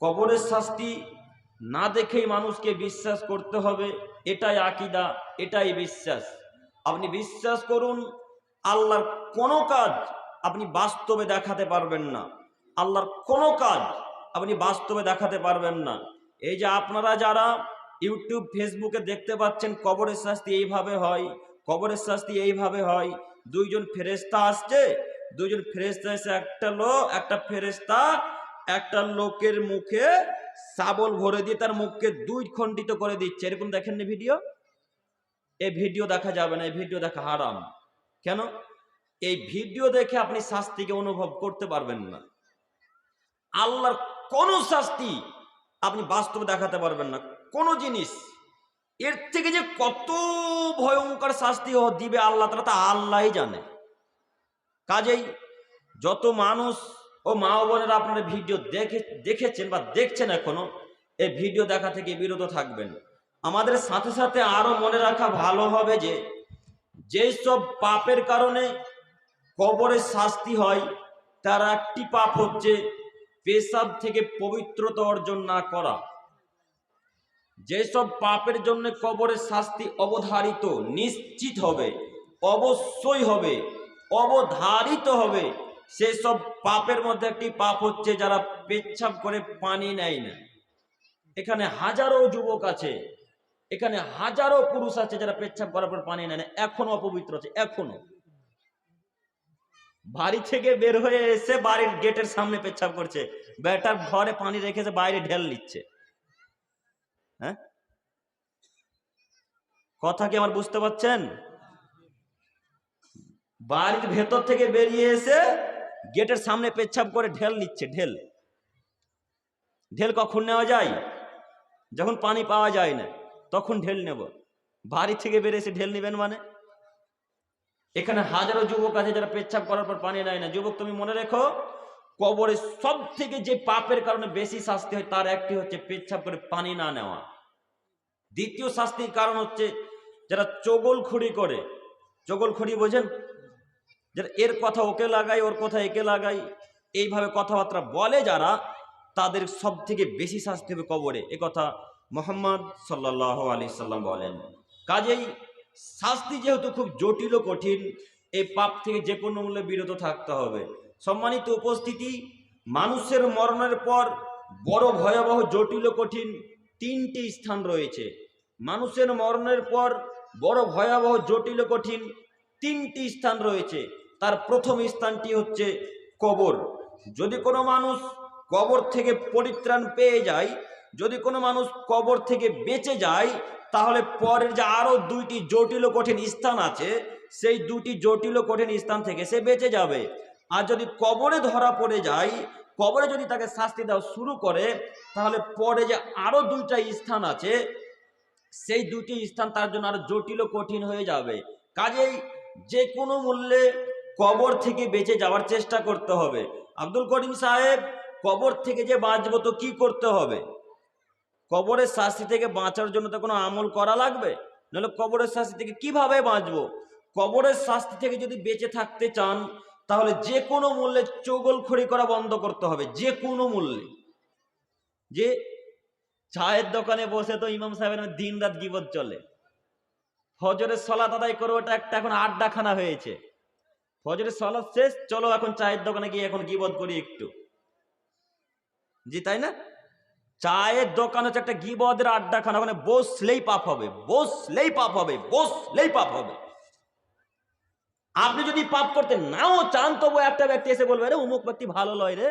কবরের শাস্তি না দেখেই মানুষকে বিশ্বাস করতে হবে, এটাই আকীদা, এটাই বিশ্বাস। আপনি বিশ্বাস করুন, আল্লাহর কোনো কাজ আপনি বাস্তবে দেখাতে পারবেন না, আল্লাহর কোনো কাজ আপনি বাস্তবে দেখাতে পারবেন না। এই যে আপনারা যারা ইউটিউব ফেসবুকে দেখতে পাচ্ছেন কবরের শাস্তি এইভাবে হয়, কবরের শাস্তি এইভাবে হয়, দুইজন ফেরেশতা আসছে, দুইজন ফেরেশতা এসে একটা ফেরেশতা একটা লোকের মুখে শাবল ভরে দিয়ে তার মুখকে দুই খণ্ডিত করে দিচ্ছে। এরকম দেখেননি ভিডিও? এই ভিডিও দেখা যাবে না, এই ভিডিও দেখা হারাম। কেন? এই ভিডিও দেখে আপনি শাস্তিকে অনুভব করতে পারবেন না। আল্লাহর কোন শাস্তি আপনি বাস্তবে দেখাতে পারবেন না, কোন জিনিস। এর থেকে যে কত ভয়ঙ্কর শাস্তি দিবে আল্লাহ তাআলা, তা আল্লাহই জানে। কাজেই যত মানুষ ও মা ও বোনেরা আপনারা ভিডিও দেখেছেন বা দেখছেন এখনো, এই ভিডিও দেখা থেকে বিরত থাকবেন। আমাদের সাথে সাথে আরো মনে রাখা ভালো হবে যে যেসব পাপের কারণে কবরের শাস্তি হয়, তার একটি পাপ হচ্ছে পেশাব থেকে পবিত্রতা অর্জন না করা। যেসব পাপের জন্য কবরের শাস্তি অবধারিত, নিশ্চিত হবে, অবশ্যই হবে, অবধারিত হবে, সেসব পাপের মধ্যে একটি পাপ হচ্ছে যারা পেচ্ছাব করে পানি নেয় না। এখানে হাজারো যুবক আছে, এখানে হাজারো পুরুষ আছে যারা পেচ্ছাব করার পর পানি নেয় না, এখনো অপবিত্র আছে। এখনো বাড়ি থেকে বের হয়ে এসে বাড়ির গেটের সামনে পেচ্ছাব করছে, বেটার ঘরে পানি রেখেছে, বাইরে ঢেল নিচ্ছে। হ্যাঁ, কথা কি আমার বুঝতে পারছেন? বাড়ির ভেতর থেকে বেরিয়ে এসে গেটের সামনে পেচ্ছাব করে ঢেল নিচ্ছে। ঢেল ঢেল কখন নেওয়া যায়? যখন পানি পাওয়া যায় না, তখন ঢেল নেব। বাড়ি থেকে বেরিয়ে এসে ঢেল নেবেন মানে? এখানে হাজারো যুবক আছে যারা পেচ্ছাব করার পর পানি নেয় না। যুবক, তুমি মনে রেখো, কবরে সব থেকে যে পাপের কারণে বেশি শাস্তি হয় তার একটি হচ্ছে পেচ্ছাব করে পানি না নেওয়া। দ্বিতীয় শাস্তির কারণ হচ্ছে যারা চগলখড়ি করে। চগলখড়ি বোঝেন? যারা এর কথা ওকে লাগাই, ওর কথা একে লাগাই, এইভাবে কথাবার্তা বলে যারা, তাদের সব থেকে বেশি শাস্তি হবে কবরে। এ কথা মুহাম্মদ সাল্লাল্লাহু আলাইহি সাল্লাম বলেন। কাজেই শাস্তি যেহেতু খুব জটিল ও কঠিন, এই পাপ থেকে যে কোনো মূল্যে বিরত থাকতে হবে। সম্মানিত উপস্থিতি, মানুষের মরণের পর বড় ভয়াবহ জটিল ও কঠিন তিনটি স্থান রয়েছে। মানুষের মরণের পর বড় ভয়াবহ জটিল ও কঠিন তিনটি স্থান রয়েছে। তার প্রথম স্থানটি হচ্ছে কবর। যদি কোনো মানুষ কবর থেকে পরিত্রাণ পেয়ে যায়, যদি কোনো মানুষ কবর থেকে বেঁচে যায়, তাহলে পরের যে আরো দুইটি জটিল ও কঠিন স্থান আছে, সেই দুটি জটিল ও কঠিন স্থান থেকে সে বেঁচে যাবে। আর যদি কবরে ধরা পড়ে যায়, কবরে যদি তাকে শাস্তি দেওয়া শুরু করে, তাহলে পরে যে আরো দুইটা স্থান আছে, সেই দুটি স্থান তার জন্য আরো জটিল ও কঠিন হয়ে যাবে। কাজেই যে কোনো মূল্যে কবর থেকে বেঁচে যাওয়ার চেষ্টা করতে হবে। আব্দুল করিম সাহেব, কবর থেকে যে বাঁচবো তো কি করতে হবে? কবরের শাস্তি থেকে বাঁচার জন্য তো কোনো আমল করা লাগবে, নাহলে কবরের শাস্তি থেকে কিভাবে বাঁচবো? কবরের শাস্তি থেকে যদি বেঁচে থাকতে চান, তাহলে যে কোনো মূল্যে চগলখড়ি করা বন্ধ করতে হবে, যে কোনো মূল্যে। যে চায়ের দোকানে বসে তো ইমাম সাহেবের দিন রাত গীবত চলে, ফজরের সালাত আদায় করে ওটা একটা এখন আড্ডাখানা হয়েছে। ফজরের সালাত শেষ, চলো এখন চায়ের দোকানে গিয়ে এখন গীবত করি একটু। জি তাই না? চায়ের দোকান হচ্ছে একটা গীবতের আড্ডাখানা, ওখানে বসলেই পাপ হবে, বসলেই পাপ হবে, বসলেই পাপ হবে। আপনি যদি পাপ করতে নাও চান, তবু একটা ব্যক্তি এসে বলবে, রে অমুক ব্যক্তি ভালো লয় রে,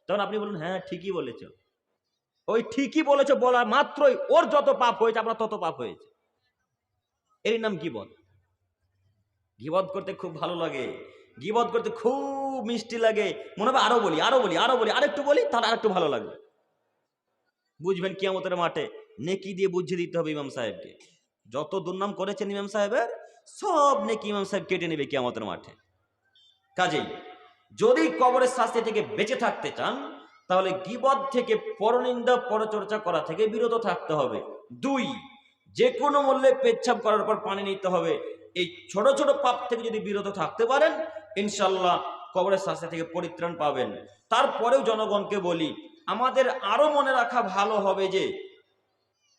তখন আপনি বলুন, হ্যাঁ ঠিকই বলেছো। ওই ঠিকই বলেছো বলা মাত্রই ওর যত পাপ হয়েছে আপনার তত পাপ হয়েছে। এর নাম গীবত। গীবত করতে খুব ভালো লাগে, গীবত করতে খুব মিষ্টি লাগে, মনে হবে আরো বলি, আরো বলি, আরো বলি, আরেকটু বলি, তাহলে আরেকটু ভালো লাগবে। বুঝবেন কিয়ামতের মাঠে নেকি দিয়ে বুঝিয়ে দিতে হবে ইমাম সাহেবকে। যত দুর্নাম করেছেন ইমাম সাহেবের, সব নেকি ইমাম সাহেব কেটে নেবে কিয়ামতের মাঠে। কাজেই যদি কবরের শাস্তি থেকে বেঁচে থাকতে চান, তাহলে গীবত থেকে, পরনিন্দা পরচর্চা করা থেকে বিরত থাকতে হবে। 2, যে কোনো মূল্যে পেচ্ছাব করার পর পানি নিতে হবে। এই ছোট ছোট পাপ থেকে যদি বিরত থাকতে পারেন, ইনশাল্লাহ কবরের শাস্তি থেকে পরিত্রাণ পাবেন। তারপরেও জনগণকে বলি, আমাদের আরো মনে রাখা ভালো হবে যে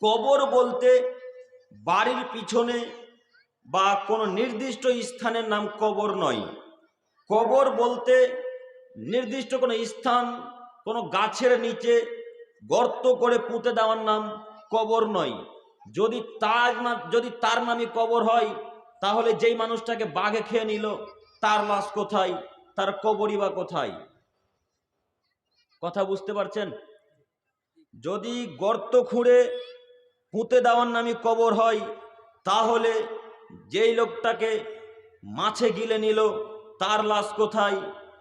কবর বলতে বাড়ির পিছনে বা কোনো নির্দিষ্ট স্থানের নাম কবর নয়। কবর বলতে নির্দিষ্ট কোনো স্থান, কোনো গাছের নিচে গর্ত করে পুঁতে দেওয়ার নাম কবর নয়। যদি তার নামে কবর হয়, তাহলে যেই মানুষটাকে বাঘে খেয়ে নিল তার লাশ কোথায়, তার কবরই বা কোথায়? কথা বুঝতে পারছেন? যদি গর্ত খুঁড়ে পুঁতে দেওয়ার নামে কবর হয়, তাহলে যেই লোকটাকে মাছে গিলে নিল তার লাশ কোথায়,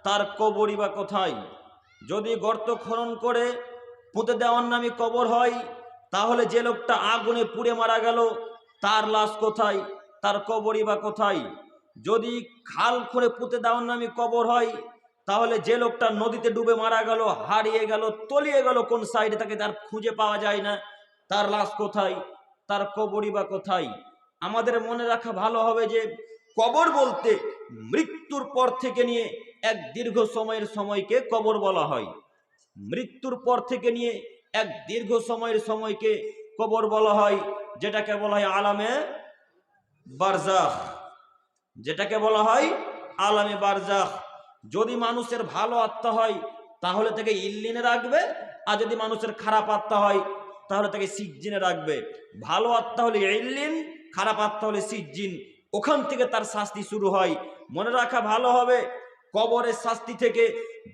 তার কবরই বা কোথায়? যদি গর্ত খনন করে পুঁতে দেওয়ার নামে কবর হয়, তাহলে যে লোকটা আগুনে পুড়ে মারা গেল তার লাশ কোথায়, তার কবরই বা কোথায়? যদি খাল খুঁড়ে পুঁতে দেওয়ার নামে কবর হয়, তাহলে যে লোকটা নদীতে ডুবে মারা গেল, হারিয়ে গেল, তলিয়ে গেল কোন সাইডে, তাকে তার খুঁজে পাওয়া যায় না, তার লাশ কোথায়, তার কবরই বা কোথায়? আমাদের মনে রাখা ভালো হবে যে কবর বলতে মৃত্যুর পর থেকে নিয়ে এক দীর্ঘ সময়ের সময়কে কবর বলা হয়। মৃত্যুর পর থেকে নিয়ে এক দীর্ঘ সময়ের সময়কে কবর বলা হয়, যেটাকে বলা হয় আলামে বারজাখ। যেটাকে বলা হয় আলামে বারজাখ। যদি মানুষের ভালো আত্মা হয় তাহলে তাকে ইল্লিনে রাখবে, আর যদি মানুষের খারাপ আত্মা হয় তাহলে তাকে সিজ্জিনে রাখবে। ভালো আত্মা হলে ইল্লিন, খারাপ আত্মা হলে সিজ্জিন। ওখান থেকে তার শাস্তি শুরু হয়। মনে রাখা ভালো হবে, কবরের শাস্তি থেকে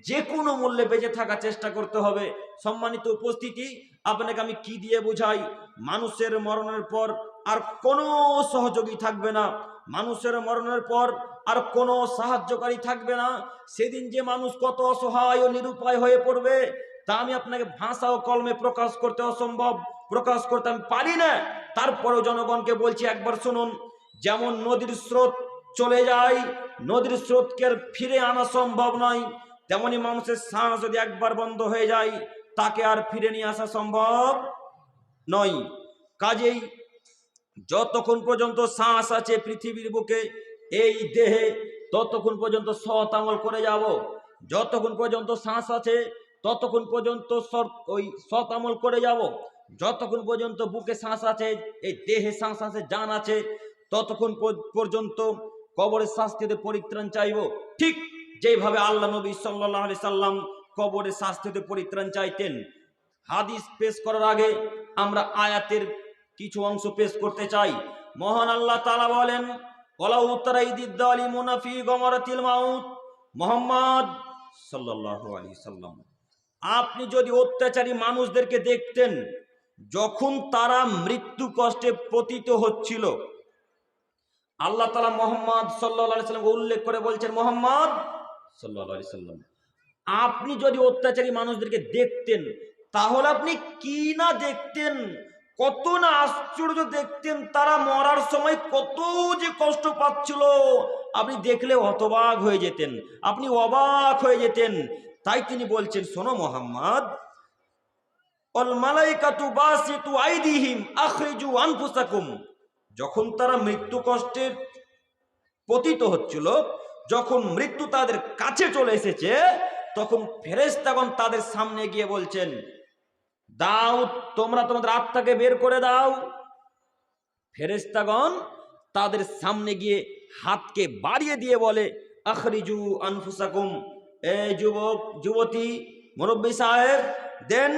যে কোনো মূল্যে বেঁচে থাকার চেষ্টা করতে হবে। সম্মানিত উপস্থিতি, আপনাকে আমি কি দিয়ে বোঝাই? মানুষের মরণের পর আর কোনো সহযোগী থাকবে না, মানুষের মরণের পর আর কোনো সাহায্যকারী থাকবে না। সেদিন যে মানুষ কত অসহায় ও নিরুপায় হয়ে পড়বে তা আমি আপনাকে ভাষা ও কলমে প্রকাশ করতে অসম্ভব, প্রকাশ করতে আমি পারি না। তারপরেও জনগণকে বলছি, একবার শুনুন। যেমন নদীর স্রোত চলে যায়, নদীর স্রোতকে ফিরে আনা সম্ভব নয়, তেমনি মানুষের শ্বাস যদি একবার বন্ধ হয়ে যায় তাকে আর ফিরে নিয়ে আসা সম্ভব নয়। কাজেই যতক্ষণ পর্যন্ত শ্বাস আছে পৃথিবীর বুকে, এই দেহে, ততক্ষণ পর্যন্ত সৎ আমল করে যাব। যতক্ষণ পর্যন্ত শ্বাস আছে ততক্ষণ পর্যন্ত ওই সৎ আমল করে যাব। যতক্ষণ পর্যন্ত বুকে শ্বাস আছে, এই দেহে শ্বাস আছে, জান আছে, ততক্ষণ পর্যন্ত কবরের শাস্তি থেকে পরিত্রাণ চাইব। ঠিক যেভাবে আল্লাহ নবী সাল্লাল্লাহু আলাইহি সাল্লাম কবরের শাস্তি থেকে পরিত্রাণ চাইতেন। হাদিস পেশ করার আগে আমরা আয়াতের কিছু অংশ পেশ করতে চাই। মহান আল্লাহ তাআলা বলেন, ওয়ালাউ তারাইদিদ যালিমুনা ফি গামারাতিল মাউত। মুহাম্মদ সাল্লাল্লাহু আলাইহি সাল্লাম, আপনি যদি অত্যাচারী মানুষদেরকে দেখতেন যখন তারা মৃত্যু কষ্টে পতিত হচ্ছিল। আল্লাহ তাআলা মুহাম্মদ সাল্লাল্লাহু আলাইহি সাল্লামকে উল্লেখ করে বলছেন, মুহাম্মদ সাল্লাল্লাহু আলাইহি সাল্লাম, আপনি যদি অত্যাচারী মানুষদেরকে দেখতেন তাহলে আপনি কি না দেখতেন, কত না আশ্চর্য দেখতেন। তারা মরার সময় কত যে কষ্ট পাচ্ছিল, আপনি দেখলে হতবাক হয়ে যেতেন, আপনি অবাক হয়ে যেতেন। তাই তিনি বলছেন, শোনো মুহাম্মদ, অল মালাইকাতু বাসিতু আইদিহিম আখরিজু আনফুসাকুম। যখন তারা মৃত্যু কষ্টের পতিত হচ্ছিল, যখন মৃত্যু তাদের কাছে চলে এসেছে, তখন ফেরেশতাগণ তাদের সামনে গিয়ে বলছেন, দাও, তোমরা তোমাদের আত্মাকে বের করে দাও। ফেরেশতাগণ তাদের সামনে গিয়ে হাতকে বাড়িয়ে দিয়ে বলে, আখরিজু আনফুসাকুম, এই যুবক যুবতী, মুরব্বী সাহেব, দেন,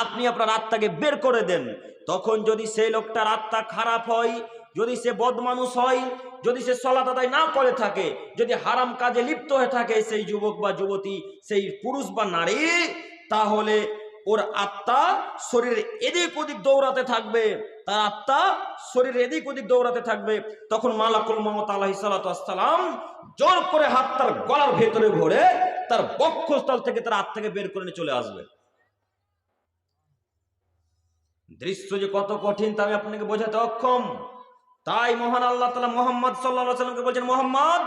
আপনি আপনার আত্মাকে বের করে দেন। তখন যদি সেই লোকটার আত্মা খারাপ হয়, যদি সে বদমানুষ হয়, যদি সে সালাত আদায় না করে থাকে, যদি হারাম কাজে লিপ্ত হয়ে থাকে সেই যুবক বা যুবতী, সেই পুরুষ বা নারী, তাহলে ওর আত্মা শরীরের এদিক ওদিক দৌড়াতে থাকবে, তার আত্মা শরীরের এদিক ওদিক দৌড়াতে থাকবে। তখন মালাকুল মউত আলাইহিস সালাতু ওয়াস সালাম জোর করে হাত তার গলার ভেতরে ভরে তার বক্ষস্থল থেকে তার আত্মাকে বের করে নিয়ে চলে আসবে। দৃশ্য যে কত কঠিন তা আমি আপনাকে বোঝাতে অক্ষম। তাই মহান আল্লাহ তাআলা মুহাম্মদ সাল্লাল্লাহু আলাইহি ওয়াসাল্লামকে বলছেন, মুহাম্মদ,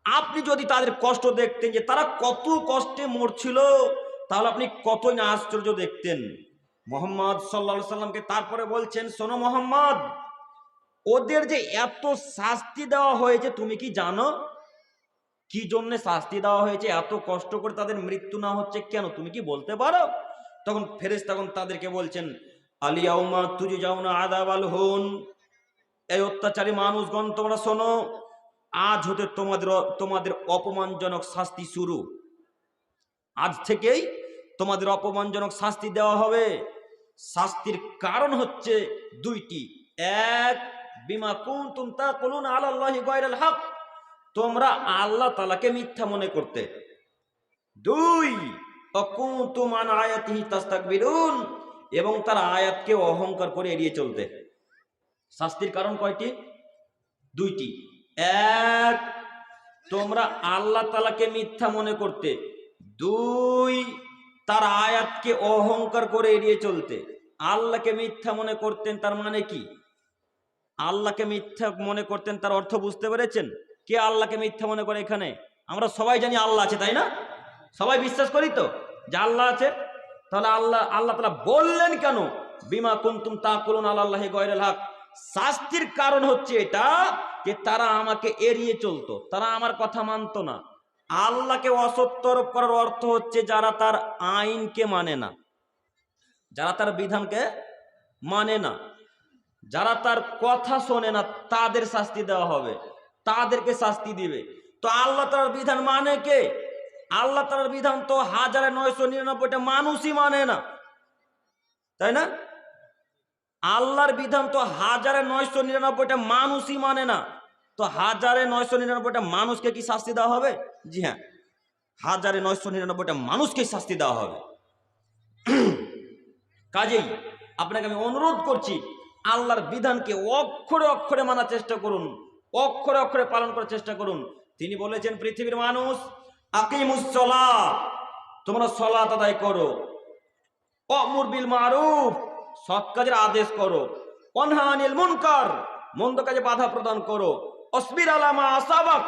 আপনি যদি তাদের কষ্ট দেখতেন যে তারা কত কষ্টে মরছিল, তাহলে আপনি কতই না আশ্চর্য দেখতেন। মুহাম্মদ সাল্লাল্লাহু আলাইহি ওয়াসাল্লামকে তারপরে বলছেন, শোনো মুহাম্মদ, ওদের যে এত শাস্তি দেওয়া হয়েছে তুমি কি জানো? কি জন্য শাস্তি দেওয়া হয়েছে? এত কষ্ট করে তাদের মৃত্যু না হচ্ছে কেন, তুমি কি বলতে পারো? তখন ফেরেশতা তখন তাদেরকে বলছেন, আলিয়াউমা তুজজাউনা আযাবাল হুন, এই অত্যাচারী মানুষগণ তোমরা শোনো, আজ হতে তোমাদের অপমানজনক শাস্তি শুরু। আজ থেকেই তোমাদের অপমানজনক শাস্তি দেওয়া হবে। শাস্তির কারণ হচ্ছে দুইটি। এক, বিমা কুনতুম তাকুলুনা আলাল্লাহি গায়রাল হক, তোমরা আল্লাহ তাআলাকে মিথ্যা মনে করতে। দুই, অকুনতুম আন আয়াতিহি তাস্তাকবিরুন, এবং তার আয়াতকে অহংকার করে এড়িয়ে চলতে। শাস্তির কারণ কয়টি? দুইটি। এক, তোমরা আল্লাহ তাআলাকে মিথ্যা মনে করতে। দুই, তার আয়াতকে অহংকার করে এড়িয়ে চলতে। আল্লাহকে মিথ্যা মনে করতেন, তার মানে কি? আল্লাহকে মিথ্যা মনে করতেন, তার অর্থ বুঝতে পেরেছেন? কে আল্লাহকে মিথ্যা মনে করে? এখানে আমরা সবাই জানি আল্লাহ আছে, তাই না? সবাই বিশ্বাস করি তো যে আল্লাহ আছে। তাহলে আল্লাহ তাআলা বললেন কেন বিমা কুনতুম তাকুলুনা আলাল্লাহি গায়রাল হক? শাস্তির কারণ হচ্ছে এটা যে তারা আমাকে এড়িয়ে চলতো, তারা আমার কথা মানতো না। আল্লাহকে অসত্য আরোপ করার অর্থ হচ্ছে যারা তার আইনকে মানে না, যারা তার বিধানকে মানে না, যারা তার কথা শোনে না, তাদের শাস্তি দেওয়া হবে, তাদেরকে শাস্তি দিবে। তো আল্লাহ তাআলার বিধান মানে কে? আল্লাহ তাআলার বিধান তো 1999টা মানুষই মানে না, তাই না? আল্লাহর বিধান তো 1999টা মানুষই মানে না। তো 1999টা মানুষকে কি শাস্তি দেওয়া হবে? জি হ্যাঁ, 1999টা মানুষকে শাস্তি দেওয়া হবে। কাজেই আপনাকে আমি অনুরোধ করছি, আল্লাহর বিধানকে অক্ষরে অক্ষরে মানার চেষ্টা করুন, অক্ষরে অক্ষরে পালন করার চেষ্টা করুন। তিনি বলেছেন, পৃথিবীর মানুষ, আকিমুস সালাত, তোমরা সালাত আদায় করো, ওয়ামুর বিল মারুফ, সৎ কাজের আদেশ করো, ওয়ানহা আনিল মুনকার, মন্দ কাজে বাধা প্রদান করো, অসবির আলা মা আসাবাক,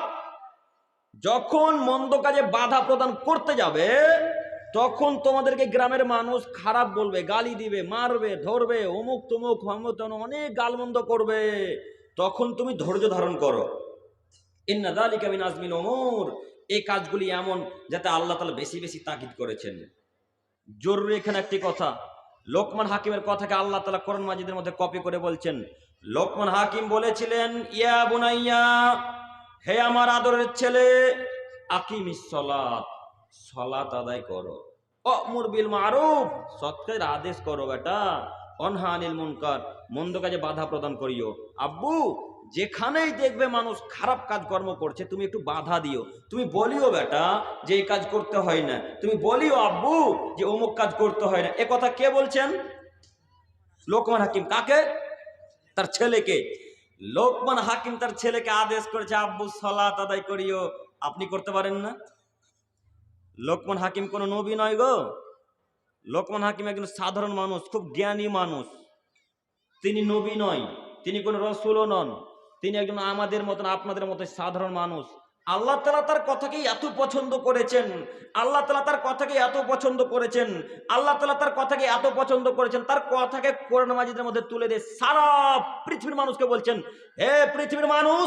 যখন মন্দ কাজে বাধা প্রদান করতে যাবে তখন তোমাদেরকে গ্রামের মানুষ খারাপ বলবে, গালি দিবে, মারবে, ধরবে, অমুক তমুক অনেক গালমন্দ করবে, তখন তুমি ধৈর্য ধারণ করো। ইন্না যালিকা মিন আজমিল উমুর, এই কাজগুলি এমন যাতে আল্লাহ তাআলা বেশি বেশি তাকিদ করেছেন। জরুরি এখানে একটি কথা, লোকমান হাকিমের কথাকে আল্লাহ তাআলা কোরআন মাজিদের মধ্যে কপি করে বলছেন। লোকমান হাকিম বলেছিলেন, ইয়া বুনাইয়া, হে আমার আদরের ছেলে, আকিমিস সালাত, সালাত আদায় করো, ওয়ামুর বিল মারুফ, সৎ কাজের আদেশ করো বেটা, ওয়ানহা আনিল মুনকার, মন্দ কাজে বাধা প্রদান করিও। আব্বু, যেখানেই দেখবে মানুষ খারাপ কাজ কর্ম করছে তুমি একটু বাধা দিও, তুমি বলিও বেটা যে এই কাজ করতে হয় না, তুমি বলিও আব্বু যে অমুক কাজ করতে হয় না। এ কথা কে বলছেন? লোকমান হাকিম। কাকে? তার ছেলেকে। লোকমান হাকিম তার ছেলেকে আদেশ করেছে, আব্বু সালাত আদায় করিও। আপনি করতে পারেন না? লোকমান হাকিম কোনো নবী নয় গো। লোকমান হাকিম একজন সাধারণ মানুষ, খুব জ্ঞানী মানুষ। তিনি নবী নয়, তিনি কোনো রসুলও নন, তিনি একজন আমাদের মতন আপনাদের মতো সাধারণ মানুষ। আল্লাহ তাআলা তার কথাকে এত পছন্দ করেছেন, আল্লাহ তাআলা তার কথাকে এত পছন্দ করেছেন, আল্লাহ তাআলা তার কথাকে এত পছন্দ করেছেন, তার কথাকে কোরআন মাজিদের মধ্যে তুলে দিয়ে সারা পৃথিবীর মানুষকে বলছেন, হে পৃথিবীর মানুষ,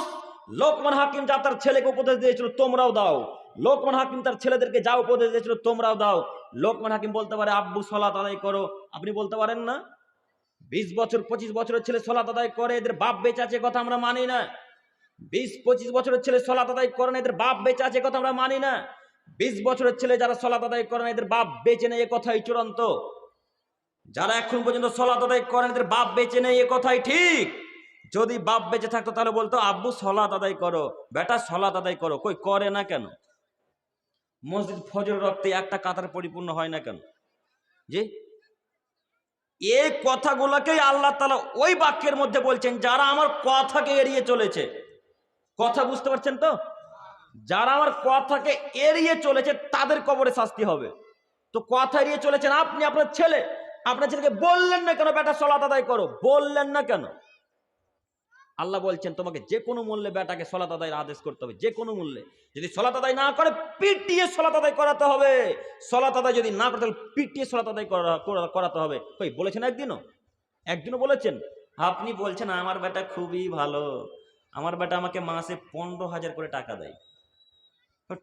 লোকমান হাকিম যা তার ছেলেকে উপদেশ দিয়েছিল তোমরাও দাও, লোকমান হাকিম তার ছেলেদেরকে যা উপদেশ দিয়েছিল তোমরাও দাও। লোকমান হাকিম বলতে পারে আব্বু সালাত আদায় করো, আপনি বলতে পারেন না? 20 বছর 25 বছরের ছেলে সালাত আদায় করে, এদের বাপ বেঁচে আছে কথা আমরা মানি না। 20-25 বছরের ছেলে সালাত আদায় করে না, এদের বাপ বেঁচে আছে কথা আমরা মানি না। 20 বছরের ছেলে যারা সালাত আদায় করে না এদের বাপ বেঁচে নেই, এ কথাই চূড়ান্ত। যারা এখন পর্যন্ত সালাত আদায় করেন এদের বাপ বেঁচে নেই, এ কথাই ঠিক। যদি বাপ বেঁচে থাকতো তাহলে বলতো আব্বু সালাত আদায় করো, বেটা সালাত আদায় করো। কই করে না কেন? মসজিদ ফজরের রক্তে একটা কাতার পরিপূর্ণ হয় না কেন? জি, এই কথাগুলোকেই আল্লাহ তাআলা ওই বাক্যের মধ্যে বলছেন, যারা আমার কথাকে এড়িয়ে চলেছে। কথা বুঝতে পারছেন তো? যারা আমার কথাকে এড়িয়ে চলেছে তাদের কবরে শাস্তি হবে। তো কথা এড়িয়ে চলেছেন আপনি, আপনার ছেলেকে বললেন না কেন বেটা সালাত আদায় করো? বললেন না কেন? আল্লাহ বলছেন তোমাকে যে কোনো মূল্যে বেটাকে সালাত আদায়ের আদেশ করতে হবে, যে কোনো মূল্যে। যদি সালাত আদায় না করে পিটিয়ে সালাত আদায় করাতে হবে। সালাত আদায় যদি না করে তাহলে পিটিয়ে সালাত আদায় করাতে হবে। কই বলেছেন? একদিনও বলেছেন? আপনি বলছেন আমার বেটা খুবই ভালো, আমার বেটা আমাকে মাসে 15,000 করে টাকা দেয়।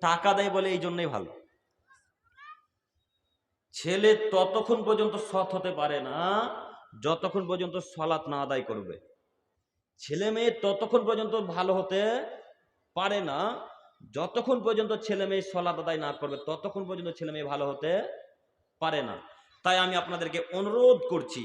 টাকা দেয় বলে এই জন্যই ভালো। ছেলে ততক্ষণ পর্যন্ত সৎ হতে পারে না যতক্ষণ পর্যন্ত সালাত না আদায় করবে। ছেলে মেয়ে ততক্ষণ পর্যন্ত ভালো হতে পারে না যতক্ষণ পর্যন্ত ছেলে মেয়ে সালাত আদায় না করবে, ততক্ষণ পর্যন্ত ছেলে মেয়ে ভালো হতে পারে না। তাই আমি আপনাদেরকে অনুরোধ করছি,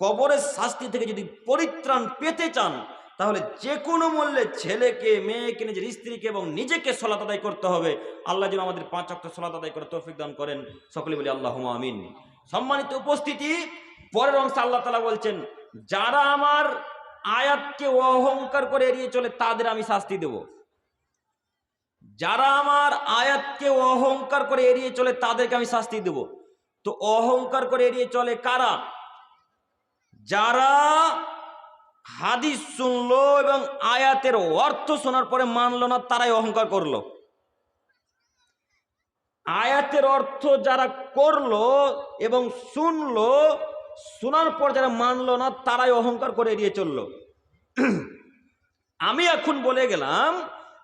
কবরের শাস্তি থেকে যদি পরিত্রাণ পেতে চান তাহলে যে কোনো মূল্যে ছেলেকে, মেয়েকে, নিজের স্ত্রীকে এবং নিজেকে সালাত আদায় করতে হবে। আল্লাহ যেন আমাদের 5 ওয়াক্ত সালাত আদায় করে তৌফিক দান করেন, সকলে বলি আল্লাহুম্মা আমিন। সম্মানিত উপস্থিতি, পরের অংশে আল্লাহ তাআলা বলছেন, যারা আমার আয়াতকে অহংকার করে এড়িয়ে চলে তাদের আমি শাস্তি দেব। যারা আমার আয়াতকে অহংকার করে এড়িয়ে চলে তাদেরকে আমি শাস্তি দেব। তো অহংকার করে এড়িয়ে চলে কারা? যারা হাদিস শুনলো এবং আয়াতের অর্থ শোনার পরে মানলো না, তারাই অহংকার করলো। আয়াতের অর্থ যারা করলো এবং শুনলো, শোনার পর যারা মানলো না, তারাই অহংকার করে এড়িয়ে চললো। আমি এখন বলে গেলাম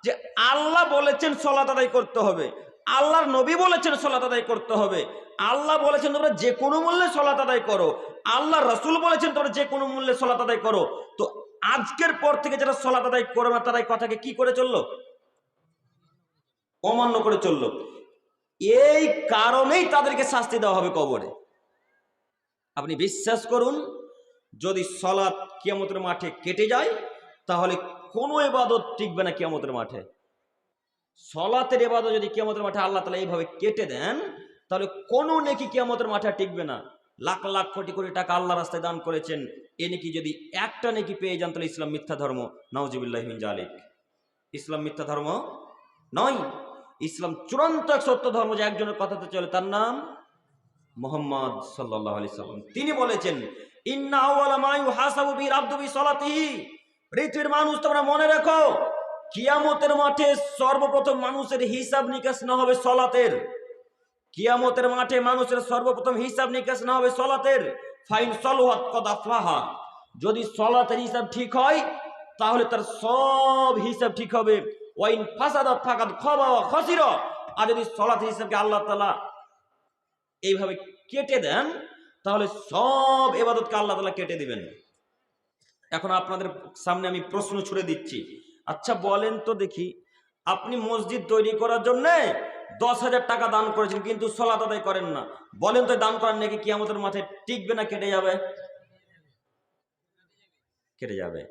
যে আল্লাহ বলেছেন সালাত আদায় করতে হবে, আল্লাহর নবী বলেছেন সালাত আদায় করতে হবে, আল্লাহ বলেছেন তোমরা যে কোনো মূল্যে সালাত আদায় করো, আল্লাহ রাসূল বলেছেন তোমরা যে কোনো মূল্যে সালাত আদায় করো। তো আজকের পর থেকে যারা সালাত আদায় করে না, তারা এই কথাকে কি করে চললো? অমান্য করে চললো। এই কারণেই তাদেরকে শাস্তি দেওয়া হবে কবরে। আপনি বিশ্বাস করুন, যদি সালাত কিয়ামতের মাঠে কেটে যায় তাহলে কোনো ইবাদত টিকবে না কিয়ামতের মাঠে। সালাতের ইবাদত যদি কিয়ামতের মাঠে আল্লাহ তাআলা এইভাবে কেটে দেন তাহলে কোনো নেকি কিয়ামতের মাঠে টিকবে না। লাখ লাখ কোটি কোটি টাকা আল্লাহর রাস্তায় দান করেছেন, এ নেকি যদি একটা নেকি পেয়ে যান তাহলে ইসলাম মিথ্যা ধর্ম। নাউজুবিল্লাহি মিন যালিক। ইসলাম মিথ্যা ধর্ম নয়, ইসলাম চূড়ান্ত এক সত্য ধর্ম, যে একজনের কথাতে চলে, তার নাম মুহাম্মদ সাল্লাল্লাহু আলাইহি সাল্লাম। তিনি বলেছেন, ইন্না আউয়ালা মা ইউহাসাবু বিল আবদু বিসলাতিহি। পৃথিবীর মানুষ, তোমরা মনে রাখো, কিয়ামতের মাঠে সর্বপ্রথম মানুষের হিসাব নিকাশ না হবে সালাতের। কিয়ামতের মাঠে মানুষের সর্বপ্রথম হিসাব নিকাশ না হবে সালাতের। ফাইন সালাহাত কদ আফলাহা। যদি সালাতের হিসাব ঠিক হয় তাহলে তার সব হিসাব ঠিক হবে। ওয়াইন ফাসাদাত ফাকাদ খাবা ওয়া খাসিরা। আর যদি সালাতের হিসাবকে আল্লাহ তাআলা এইভাবে কেটে দেন তাহলে সব ইবাদতকে আল্লাহ তাআলা কেটে দিবেন। এখন আপনাদের সামনে আমি প্রশ্ন ছুড়ে দিচ্ছি, আচ্ছা বলেন তো দেখি, আপনি মসজিদ তৈরি করার জন্য 10,000 টাকা দান করেছেন কিন্তু সালাত আদায় করেন না, বলেন তো দান করার নাকি কিয়ামতের মাঠে টিকবে না কেটে যাবে? কেটে যাবে।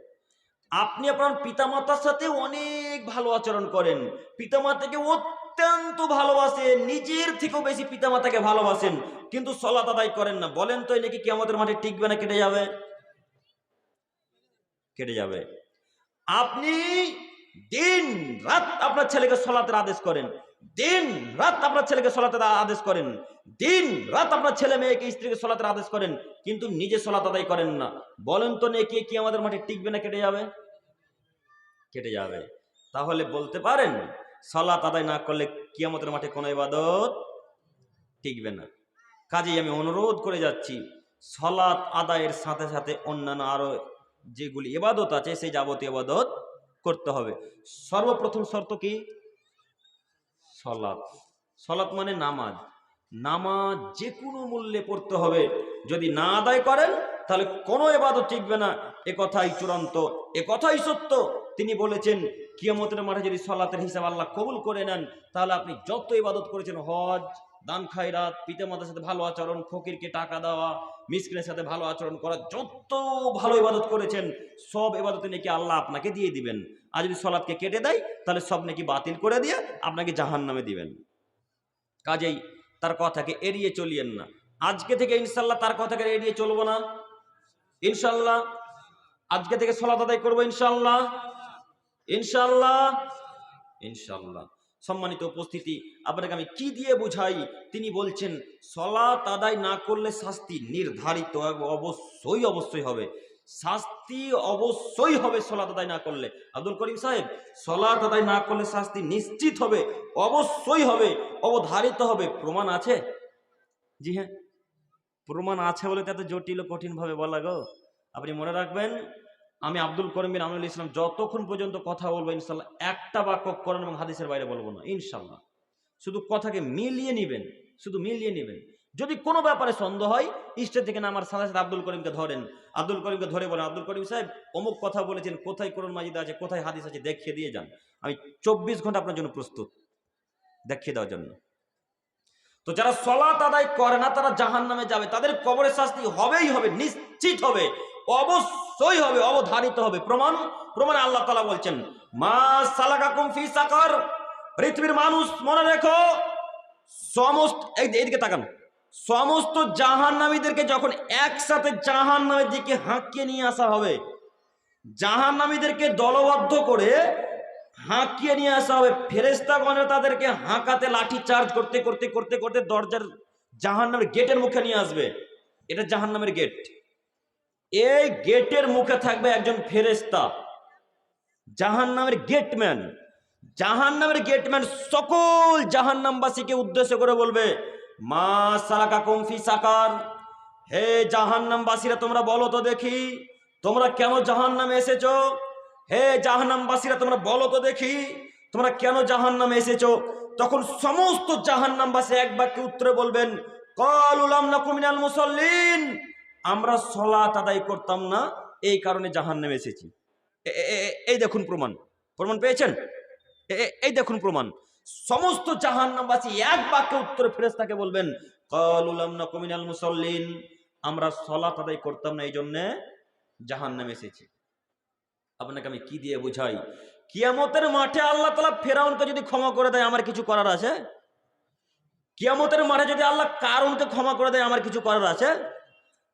আপনি আপনার পিতামাতার সাথে অনেক ভালো আচরণ করেন, পিতামাতাকে অত্যন্ত ভালোবাসেন, নিজের থেকেও বেশি পিতামাতাকে ভালোবাসেন, কিন্তু সালাত আদায় করেন না, বলেন তো নাকি কিয়ামতের মাঠে টিকবে না কেটে যাবে? কেটে যাবে। আপনি দিন রাত আপনার ছেলেকে সালাতের আদেশ করেন, দিন রাত আপনার ছেলেকে সালাতের আদেশ করেন, দিন রাত আপনার ছেলে মেয়েকে, স্ত্রীকে সালাতের আদেশ করেন, কিন্তু নিজে সালাত আদায় করেন না, বলেন তো নেকি কি আমাদের মাঠে টিকবে না কেটে যাবে? কেটে যাবে। তাহলে বলতে পারেন সালাত আদায় না করলে কিয়ামতের মাঠে কোনো ইবাদত টিকবে না। কাজেই আমি অনুরোধ করে যাচ্ছি, সালাত আদায়ের সাথে সাথে অন্যান্য আরো যেগুলি ইবাদত আছে সেই যাবতীয় ইবাদত করতে হবে। সর্বপ্রথম শর্ত কি? সালাত। সালাত মানে নামাজ। নামাজ যে কোনো মূল্যে পড়তে হবে। যদি না আদায় করেন তাহলে কোনো ইবাদত টিকবে না। এ কথাই চূড়ান্ত, এ কথাই সত্য। তিনি বলেছেন কিয়ামতের মাঠে যদি সালাতের হিসাব আল্লাহ কবুল করে নেন তাহলে আপনি যত ইবাদত করেছেন, হজ, দান খায়রাত, পিতামাতার সাথে ভালো আচরণ, ফকিরকে টাকা দেওয়া, মিসকিনের সাথে ভালো আচরণ করা, যত ভালো ইবাদত করেছেন সব ইবাদতে নাকি আল্লাহ আপনাকে দিয়ে দিবেন। আর যদি সালাতকে কেটে দেয় তাহলে সব নাকি বাতিল করে দিয়ে আপনাকে জাহান্নামে দিবেন। কাজেই তার কথাকে এড়িয়ে চলিয়েন না। আজকে থেকে ইনশাল্লাহ তার কথাকে এড়িয়ে চলবো না। ইনশাল্লাহ আজকে থেকে সালাত আদায় করবো ইনশাল্লাহ, ইনশাল্লাহ, ইনশাল্লাহ। সম্মানিত উপস্থিতি, আপনাকে আমি কি দিয়ে বুঝাই? তিনি বলছেন সালাত আদায় না করলে শাস্তি নির্ধারিত, অবশ্যই অবশ্যই হবে, শাস্তি অবশ্যই হবে সালাত আদায় না করলে। আব্দুল করিম সাহেব, সালাত আদায় না করলে শাস্তি নিশ্চিত হবে, অবশ্যই হবে, অবধারিত হবে। প্রমাণ আছে? জি হ্যাঁ, প্রমাণ আছে বলে এত জটিল ও কঠিন ভাবে বলা গো। আপনি মনে রাখবেন, আমি আব্দুল করিম বিন আমিনুল ইসলাম যতক্ষণ পর্যন্ত কথা বলবো ইনশাল্লাহ একটা বাক্য কোরআন এবং হাদিসের বাইরে বলবো না ইনশাল্লাহ। শুধু কথাকে মিলিয়ে নিবেন, শুধু মিলিয়ে নিবেন। যদি কোনো ব্যাপারে সন্দেহ হয়, স্টেজ থেকে নামার সাথে সাথে আব্দুল করিমকে ধরেন, আব্দুল করিমকে ধরে বলেন, আব্দুল করিম সাহেব অমুক কথা বলেছেন, কোথায় কোরআন মাজিদ আছে, কোথায় হাদিস আছে দেখিয়ে দিয়ে যান, আমি 24 ঘন্টা আপনার জন্য প্রস্তুত দেখিয়ে দেওয়ার জন্য। তো যারা সালাত আদায় করে না তারা জাহান্নামে যাবে, তাদের কবরের শাস্তি হবেই হবে, নিশ্চিত হবে, অবশ্যই হবে, অবধারিত হবে। প্রমাণ আল্লাহ তাআলা বলছেন, মা সালাকাকুম ফি সাকার। পৃথিবীর মানুষ মনে রেখো, সমস্ত এইদিকে তাকান, সমস্ত জাহান্নামীদেরকে যখন একসাথে জাহান্নামের দিকে হাঁকিয়ে নিয়ে আসা হবে, জাহান্নামীদেরকে দলবদ্ধ করে হাঁকিয়ে নিয়ে আসা হবে, ফেরেশতাগণের তাদেরকে হাঁকাতে লাঠি চার্জ করতে করতে করতে করতে দরজার জাহান্নামের গেটের মুখে নিয়ে আসবে। এটা জাহান্নামের গেট। এই গেটের মুখে থাকবে একজন ফেরেশতা, জাহান্নামের গেটম্যান। জাহান্নামের গেটম্যান সকল জাহান্নামবাসীকে উদ্দেশ্য করে বলবে, মা সালাকাকুম ফি সাকার। হে জাহান্নামবাসীরা, তোমরা বলো তো দেখি, তোমরা কেন জাহান্নামে এসেছো? হে জাহান্নামবাসীরা, তোমরা বলো তো দেখি, তোমরা কেন জাহান্নামে এসেছো? তখন সমস্ত জাহান্নামবাসী এক বাক্যে উত্তরে বলবেন, ক্বালু লাম নাকু মিনাল মুসাল্লিন। আমরা সালাত আদায় করতাম না, এই কারণে জাহান্নামে এসেছি। এই দেখুন প্রমাণ পেয়েছেন? এই দেখুন প্রমাণ। সমস্ত জাহান্নামবাসী এক বাক্যে উত্তরে ফেরেশতাকে বলবেন, ক্বালু লাম নাকু মিনাল মুসাল্লিন, আমরা সালাত আদায় করতাম না, এই জন্য জাহান্নামে এসেছি। আপনাকে আমি কি দিয়ে বুঝাই? কিয়ামতের মাঠে আল্লাহ তাআলা ফেরাউনকে যদি ক্ষমা করে দেয়, আমার কিছু করার আছে? কিয়ামতের মাঠে যদি আল্লাহ কারুনকে ক্ষমা করে দেয়, আমার কিছু করার আছে?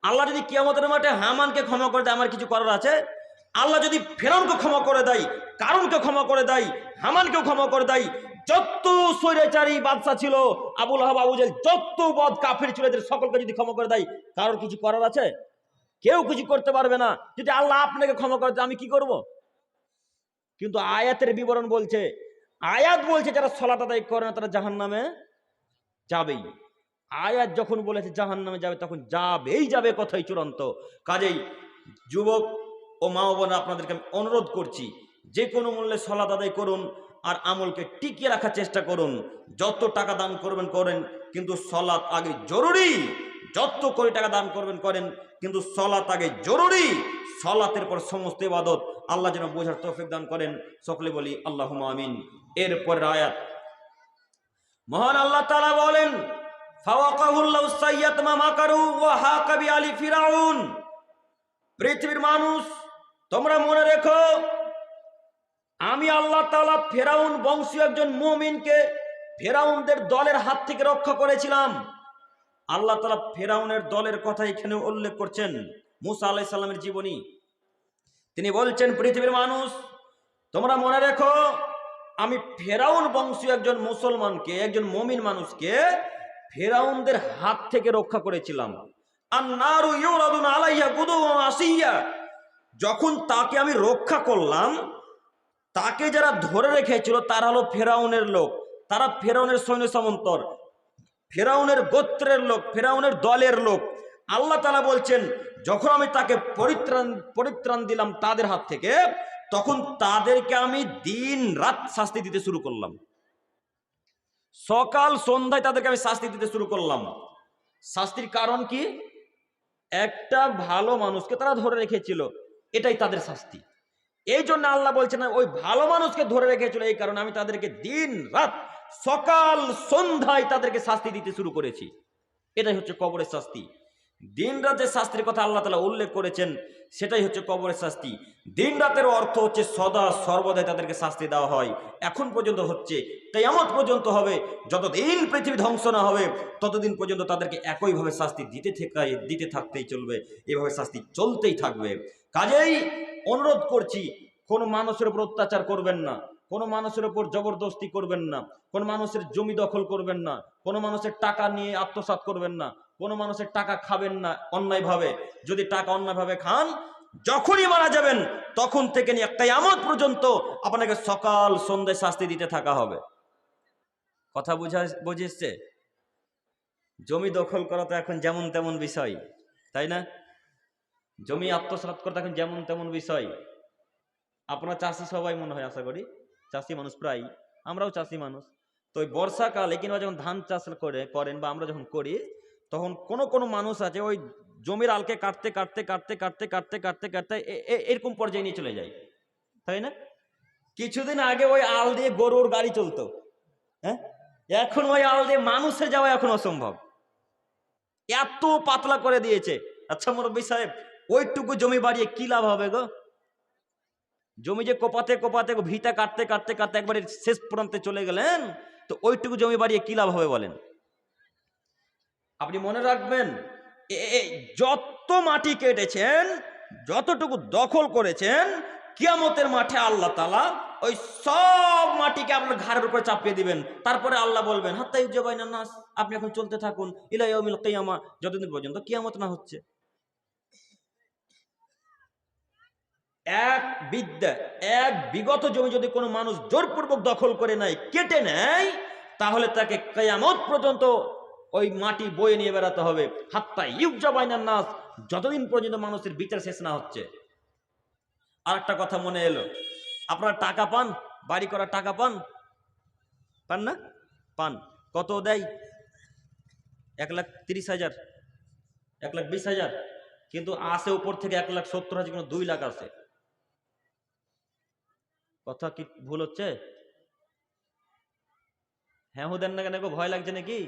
আল্লাহ যদি কিয়ামতের মাঠে হামানকে ক্ষমা করে দেয়, আমার কিছু করার আছে? আল্লাহ যদি ফেরাউনকে ক্ষমা করে দেয়, কারুনকে ক্ষমা করে দেয়, হামানকেও ক্ষমা করে দেয়, যত স্বৈরাচারী বাদশা ছিল, আবু লাহাব, আবু জেহেল, যত বদ কাফির ছিল, এদের সকলকে যদি ক্ষমা করে দেয়, কারোর কিছু করার আছে? কেউ কিছু করতে পারবে না। যদি আল্লাহ আপনাকে ক্ষমা করে দেয়, আমি কি করব? কিন্তু আয়াতের বিবরণ বলছে, আয়াত বলছে যারা সালাত আদায় করে না তারা জাহান্নামে যাবেই। আয়াত যখন বলেছে জাহান্নামে যাবে, তখন যাবেই যাবে, কথাই চূড়ান্ত। কাজেই যুবক ও মা বোন, আপনাদেরকে আমি অনুরোধ করছি, যে কোনো মূল্যে সালাত আদায় করুন আর আমলকে টিকিয়ে রাখার চেষ্টা করুন। যত টাকা দান করবেন করেন, কিন্তু সালাত আগে জরুরি। যত কোটি টাকা দান করবেন করেন, কিন্তু সালাত আগে জরুরি। সালাতের পর সমস্ত ইবাদত। আল্লাহ যেন বোঝার তৌফিক দান করেন। সকলে বলি আল্লাহুম্মা আমিন। এরপরের আয়াত, মহান আল্লাহ তাআলা বলেন, ফাওয়াকাহুল্লাহু সাইয়্যাত মা মাকারু ওয়া হাকা বিআলি ফিরাউন। পৃথিবীর মানুষ তোমরা মনে রেখো, আমি আল্লাহ তাআলা ফেরাউন বংশীয় একজন মুমিনকে ফেরাউনদের দলের হাত থেকে রক্ষা করেছিলাম। আল্লাহ তাআলা ফেরাউনের দলের কথা এখানে উল্লেখ করছেন, মুসা আলাইহিস সালামের জীবনী। তিনি বলছেন, পৃথিবীর মানুষ তোমরা মনে রেখো, আমি ফেরাউন বংশীয় একজন মুসলমানকে, একজন মুমিন মানুষকে ফেরাউনদের হাত থেকে রক্ষা করেছিলাম। আন-নারু ইউরাদুনা আলাইহা গুদুওয়া ওয়া আসিয়া। যখন তাকে আমি রক্ষা করলাম, তাকে যারা ধরে রেখেছিল তারা হলো ফেরাউনের লোক, তারা ফেরাউনের সৈন্য সামন্তর, ফেরাউনের গোত্রের লোক, ফেরাউনের দলের লোক। আল্লাহ তাআলা বলছেন, যখন আমি তাকে পরিত্রাণ দিলাম তাদের হাত থেকে, তখন তাদেরকে আমি দিন রাত শাস্তি দিতে শুরু করলাম। সকাল সন্ধ্যায় তাদেরকে আমি শাস্তি দিতে শুরু করলাম। শাস্তির কারণ কি? একটা ভালো মানুষকে তারা ধরে রেখেছিল, এটাই তাদের শাস্তি। এই জন্য আল্লাহ বলছেন, ওই ভালো মানুষকে ধরে রেখেছিল, এই কারণে আমি তাদেরকে দিন রাত সকাল সন্ধ্যায় তাদেরকে শাস্তি দিতে শুরু করেছি। এটাই হচ্ছে কবরের শাস্তি। দিন রাতের শাস্তির কথা আল্লাহ তাআলা উল্লেখ করেছেন, সেটাই হচ্ছে কবরের শাস্তি। দিন রাতের অর্থ হচ্ছে সদা সর্বদাই তাদেরকে শাস্তি দেওয়া হয়। এখন পর্যন্ত হচ্ছে, কিয়ামত পর্যন্ত হবে। যতদিন পৃথিবী ধ্বংস না হবে ততদিন পর্যন্ত তাদেরকে একইভাবে শাস্তি দিতে থাকতেই চলবে, এভাবে শাস্তি চলতেই থাকবে। কাজেই অনুরোধ করছি, কোনো মানুষের উপর অত্যাচার করবেন না, কোনো মানুষের উপর জবরদস্তি করবেন না, কোনো মানুষের জমি দখল করবেন না, কোনো মানুষের টাকা নিয়ে আত্মসাৎ করবেন না, কোনো মানুষের টাকা খাবেন না অন্যায়ভাবে। যদি টাকা অন্যায়ভাবে খান, যখনই মারা যাবেন তখন থেকে নিয়ে কিয়ামত পর্যন্ত আপনাকে সকাল সন্ধ্যায় শাস্তি দিতে থাকা হবে। কথা বুঝেছে? জমি দখল করা তো এখন যেমন তেমন বিষয়, তাই না? জমি আত্মসাৎ করা এখন যেমন তেমন বিষয়। আপনারা চাষি সবাই মনে হয়, আশা করি চাষি মানুষ, প্রায় আমরাও চাষি মানুষ। তো ওই বর্ষাকালে কিংবা যখন ধান চাষ করেন বা আমরা যখন করি, তখন কোনো মানুষ আছে ওই জমির আলকে কাটতে কাটতে কাটতে কাটতে কাটতে কাটতে কাটতে এরকম পর্যায়ে নিয়ে চলে যায়, তাই না? কিছুদিন আগে ওই আল দিয়ে গরুর গাড়ি চলতো, হ্যাঁ, এখন ওই আল দিয়ে মানুষের যাওয়া এখন অসম্ভব, এত পাতলা করে দিয়েছে। আচ্ছা মুরব্বী সাহেব, ওইটুকু জমি বাড়িয়ে কি লাভ হবে গো? জমি যে কোপাতে কোপাতে ভিটা কাটতে কাটতে কাটতে একবারে শেষ প্রান্তে চলে গেলেন, তো ওইটুকু জমি বাড়িয়ে কি লাভ হবে বলেন? আপনি মনে রাখবেন, যত মাটি কেটেছেন, যতটুকু দখল করেছেন, কিয়ামতের মাঠে আল্লাহ তাআলা ওই সব মাটিকে আপনার ঘাড়ের উপরে চাপিয়ে দিবেন। তারপরে আল্লাহ বলবেন, হাত্তা ইউজাবাইনান নাস, আপনি এখন চলতে থাকুন ইলা ইয়াউমিল কিয়ামা, যতদিন পর্যন্ত কিয়ামত না হচ্ছে। এক বিগত জমি যদি কোনো মানুষ জোরপূর্বক দখল করে নেয়, কেটে নেয়, তাহলে তাকে কিয়ামত পর্যন্ত ওই মাটি বয়ে নিয়ে বেড়াতে হবে, হাত্তা ইউজাবাইনান নাস, যতদিন পর্যন্ত মানুষের বিচার শেষ না হচ্ছে। আর একটা কথা মনে এলো, আপনারা টাকা পান, বাড়ি করার টাকা পান, পান না? পান। কত দেয়? 1,30,000, 1,20,000, কিন্তু আসে উপর থেকে 1,70,000, কিন্তু 2 লাখ আছে। কথা কি ভুল হচ্ছে? হ্যাঁ দেন না কেন গো, ভয় লাগছে নাকি?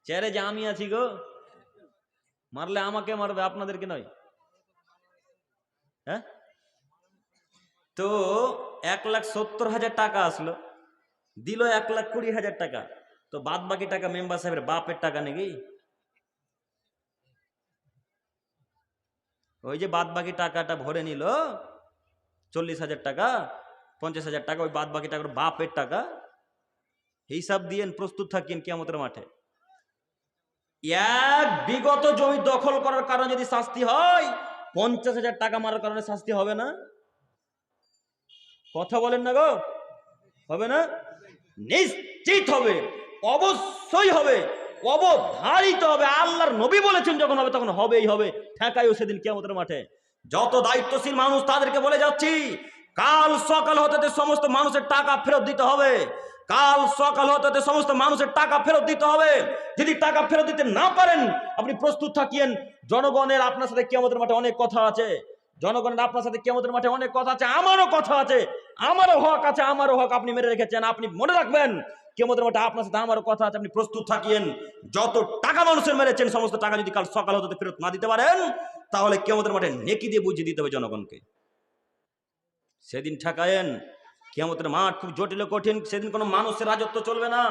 চেয়ারে যে আমি আছি গো, মারলে আমাকে মারবে, আপনাদেরকে নয়। হ্যাঁ, তো 1,70,000 টাকা আসলো, দিল 1,20,000 টাকা, তো বাদ বাকি টাকা মেম্বার সাহেবের বাপের টাকা নাকি? ওই যে বাদ বাকি টাকাটা ভরে নিল, 40,000 টাকা, 50,000 টাকা, ওই বাদ বাকি টাকার বাপের টাকা। হিসাব দিয়েন, প্রস্তুত থাকেন কিয়ামতের মাঠে। এক বিগত জমি দখল করার কারণে যদি শাস্তি হয়, 50,000 টাকা মারার কারণে শাস্তি হবে না? কথা বলেন না গো, হবে না? নিশ্চিত হবে, অবশ্যই হবে, অবধারিত হবে। আল্লাহর নবী বলেছেন যখন হবে তখন হবেই হবে, ঠেকাইও সেদিন কিয়ামতের মাঠে। যত দায়িত্বশীল মানুষ তাদেরকে বলে যাচ্ছি, কাল সকাল হতে সমস্ত মানুষের টাকা ফেরত দিতে হবে। কাল সকাল হতে সমস্ত মানুষের টাকা ফেরত দিতে হবে। যদি টাকা ফেরত দিতে না পারেন, আপনি প্রস্তুত থাকিয়েন, জনগণের আপনার সাথে কিয়ামতের মাঠে অনেক কথা আছে। জনগণের আপনার সাথে কিয়ামতের মাঠে অনেক কথা আছে, আমারও কথা আছে, আমারও হক আছে, আমারও হক আপনি মেরে রেখেছেন। আপনি মনে রাখবেন, কিয়ামতের মাঠে আপনার সাথে আমারও কথা আছে, আপনি প্রস্তুত থাকিয়েন। যত টাকা মানুষের মেরেছেন, সমস্ত টাকা যদি কাল সকাল হতে ফেরত না দিতে পারেন, তাহলে কিয়ামতের মাঠে নেকি দিয়ে বুঝিয়ে দিতে হবে জনগণকে। সেদিন ঠেকায়েন। কিয়ামতের মাঠ খুব জটিল কঠিন, সেদিন কোনো মানুষের রাজত্ব চলবে না,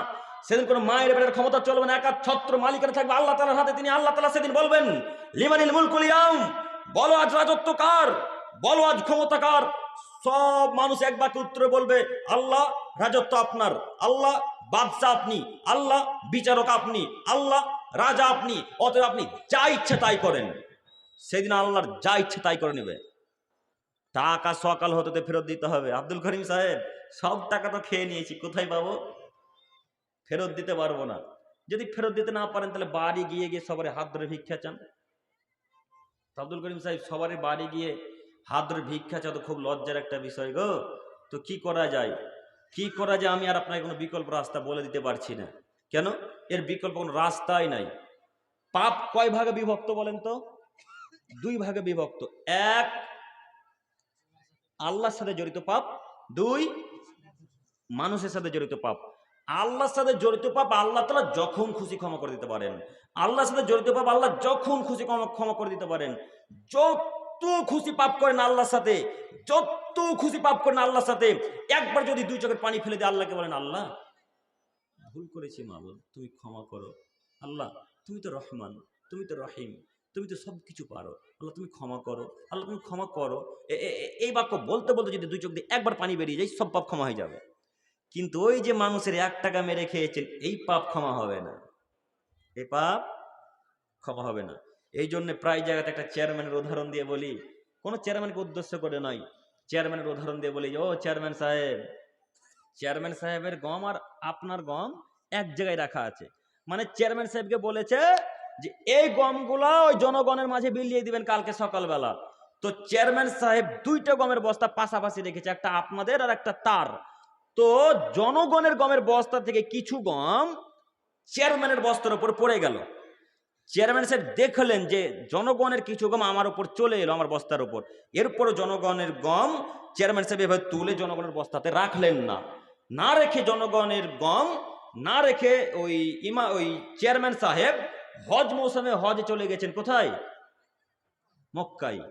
সেদিন কোনো মায়ের বেড়ার ক্ষমতা চলবে না, একাচ্ছত্র মালিকানা থাকবে আল্লাহ তাআলার হাতে। তিনি আল্লাহ তাআলা সেদিন বলবেন, লিমানিল মুলকুল ইয়াউম, বলো আজ রাজত্ব কার, বলো আজ ক্ষমতা কার। সব মানুষ এক বাক্যে উত্তরে বলবে, আল্লাহ, রাজত্ব আপনার, আল্লাহ বাদশা আপনি, আল্লাহ বিচারক আপনি, আল্লাহ রাজা আপনি, অতএব আপনি যা ইচ্ছে তাই করেন। সেদিন আল্লাহর যা ইচ্ছে তাই করে নেবে। টাকা সকাল হতে ফেরত দিতে হবে। আব্দুল করিম সাহেব, সব টাকা তো খেয়ে নিয়েছি, কোথায় পাবো? ফেরত দিতে পারবো না। যদি ফেরত দিতে না পারেন, তাহলে বাড়ি গিয়ে সবারই হাত ধরে ভিক্ষা চান। আব্দুল করিম সাহেব, সবারই বাড়ি গিয়ে হাত ধরে ভিক্ষা চাও তো খুব লজ্জার একটা বিষয় গো। তো কি করা যায়, কি করা যায়? আমি আর আপনাকে কোনো বিকল্প রাস্তা বলে দিতে পারছি না। কেন? এর বিকল্প কোনো রাস্তাই নাই। পাপ কয় ভাগে বিভক্ত বলেন তো? 2 ভাগে বিভক্ত। 1, আল্লাহর সাথে জড়িত পাপ, 2, মানুষের সাথে জড়িত পাপ। আল্লাহর সাথে জড়িত পাপ আল্লাহ তাআলা যখন খুশি ক্ষমা করে দিতে পারেন। আল্লাহর সাথে জড়িত পাপ আল্লাহ যখন খুশি ক্ষমা করে দিতে পারেন। যত খুশি পাপ করেন আল্লাহর সাথে, যত খুশি পাপ করেন আল্লাহর সাথে, একবার যদি 2 চোখের পানি ফেলে দিয়ে আল্লাহকে বলেন, আল্লাহ ভুল করেছি, মাবুদ তুমি ক্ষমা করো, আল্লাহ তুমি তো রহমান, তুমি তো রহিম, তুমি তো সব কিছু পারো, আল্লাহ তুমি ক্ষমা করো, আল্লাহ তুমি ক্ষমা করো। এই বাক্য বলতে বলতে যদি 2 চোখ দিয়ে একবার পানি বেরিয়ে যায়, সব পাপ ক্ষমা হয়ে যাবে। কিন্তু ওই যে মানুষের 1 টাকা মেরে খেয়েছেন, এই পাপ ক্ষমা হবে না, এই পাপ ক্ষমা হবে না। এই জন্য প্রায় জায়গাতে একটা চেয়ারম্যানের উদাহরণ দিয়ে বলি, কোনো চেয়ারম্যানকে উদ্দেশ্য করে নয়, চেয়ারম্যানের উদাহরণ দিয়ে বলি, ও চেয়ারম্যান সাহেব, চেয়ারম্যান সাহেবের গম আর আপনার গম এক জায়গায় রাখা আছে। মানে চেয়ারম্যান সাহেবকে বলেছে যে এই গমগুলা ওই জনগণের মাঝে বিলিয়ে দিবেন কালকে সকালবেলা। তো চেয়ারম্যান সাহেব 2টা গমের বস্তা পাশাপাশি রেখেছে, একটা আপনাদের আর একটা তার। তো জনগণের গমের বস্তা থেকে কিছু গম চেয়ারম্যানের বস্তার উপর পড়ে গেল। চেয়ারম্যান সাহেব দেখলেন যে জনগণের কিছু গম আমার উপর চলে এলো, আমার বস্তার উপর। এরপরও জনগণের গম চেয়ারম্যান সাহেব এভাবে তুলে জনগণের বস্তাতে রাখলেন না। না রেখে জনগণের গম না রেখে ওই চেয়ারম্যান সাহেব হজ মৌসুমে হজে চলে গেছেন। কোথায়? মক্কায়।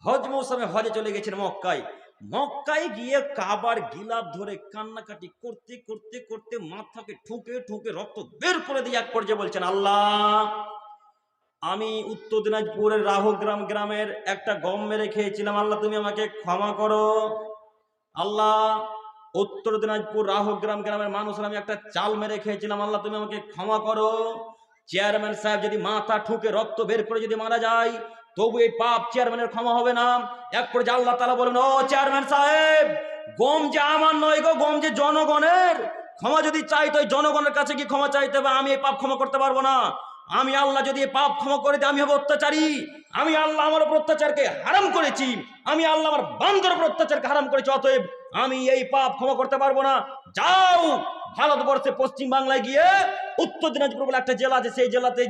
হজ মৌসুমে হজে চলে গেছেন মক্কায়। মক্কায় গিয়ে কাবার গিলাফ ধরে কান্নাকাটি করতে করতে করতে মাথাকে ঠুকে ঠুকে রক্ত বের করে দিয়ে এক পর্যায়ে বলছেন, আল্লাহ, আমি উত্তর দিনাজপুরের রাহুগ্রাম গ্রামের একটা গম মেরে খেয়েছিলাম, আল্লাহ তুমি আমাকে ক্ষমা করো। আল্লাহ, উত্তর দিনাজপুর রাহুগ্রাম গ্রামের মানুষের আমি একটা চাল মেরে খেয়েছিলাম, আল্লাহ তুমি আমাকে ক্ষমা করো। চেয়ারম্যান সাহেব যদি মাথা ঠুকে রক্ত বের করে যদি মারা যায়, তবু এই পাপ চেয়ারম্যানের ক্ষমা হবে না। এক পর্যায়ে আল্লাহ তাআলা বলেন, ও চেয়ারম্যান সাহেব, গম যে আমার নয় গো, গম যে জনগণের। ক্ষমা যদি চাই তো জনগণের কাছে কি ক্ষমা চাইতে হবে, আমি এই পাপ ক্ষমা করতে পারবো না। আমি আল্লাহ যদি এই পাপ ক্ষমা করে দিই, আমি হবো অত্যাচারী। আমি আল্লাহ আমার উপর অত্যাচারকে হারাম করেছি, আমি আল্লাহ আমার বান্দার উপর অত্যাচারকে হারাম করেছি, অতএব আমি এই পাপ ক্ষমা করতে পারবো না। যাও ভারতবর্ষে পশ্চিম বাংলায় গিয়ে উত্তর দিনাজপুর বলে একটা জেলা আছে, সেই জেলাতে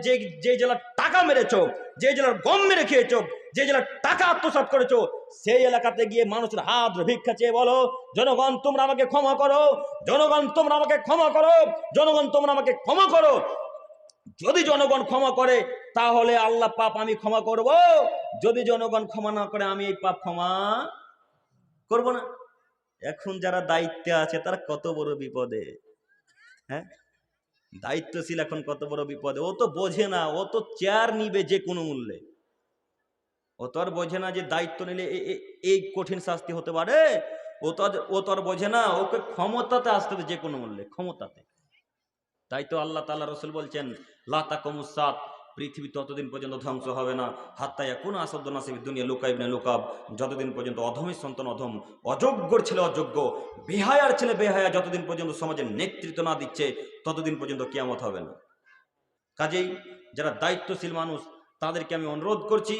যে জেলার টাকা মেরেছো, যে জেলার গম মেরে খেয়েছো, যে জেলার টাকা আত্মসাৎ করেছো, সেই এলাকাতে গিয়ে মানুষের হাত ধরে ভিক্ষা চেয়ে বলো, জনগণ তোমরা আমাকে ক্ষমা করো, জনগণ তোমরা আমাকে ক্ষমা করো, জনগণ তোমরা আমাকে ক্ষমা করো। যদি জনগণ ক্ষমা করে তাহলে আল্লাহ পাপ আমি ক্ষমা করব, যদি জনগণ ক্ষমা না করে আমি এই পাপ ক্ষমা করব না। এখন যারা দায়িত্বে আছে তারা কত বড় বিপদে, হ্যাঁ, দায়িত্বশীল এখন কত বড় বিপদে। ও তো বোঝে না, ও তো চেয়ার নিবে যে কোনো মূল্যে। ও তো আর বোঝে না যে দায়িত্ব নিলে এই কঠিন শাস্তি হতে পারে। ও তো আর বোঝে না, ওকে ক্ষমতাতে আসতে হবে যে কোনো মূল্যে, ক্ষমতাতে। তাই তো আল্লাহ তাআলা রাসূল বলছেন, লা তাকুমুস সাত, পৃথিবী ততদিন পর্যন্ত ধ্বংস হবে না, হাত্তা ইয়াকুনা আসাদু নাসি দুনিয়া লুকা ইবনে লুকাব, যতদিন পর্যন্ত অধমের সন্তান অধম, অযোগ্যর ছেলে অযোগ্য, বেহায়ার ছেলে বেহায়া যতদিন পর্যন্ত সমাজের নেতৃত্ব না দিচ্ছে, ততদিন পর্যন্ত কিয়ামত হবে না। কাজেই যারা দায়িত্বশীল মানুষ তাদেরকে আমি অনুরোধ করছি,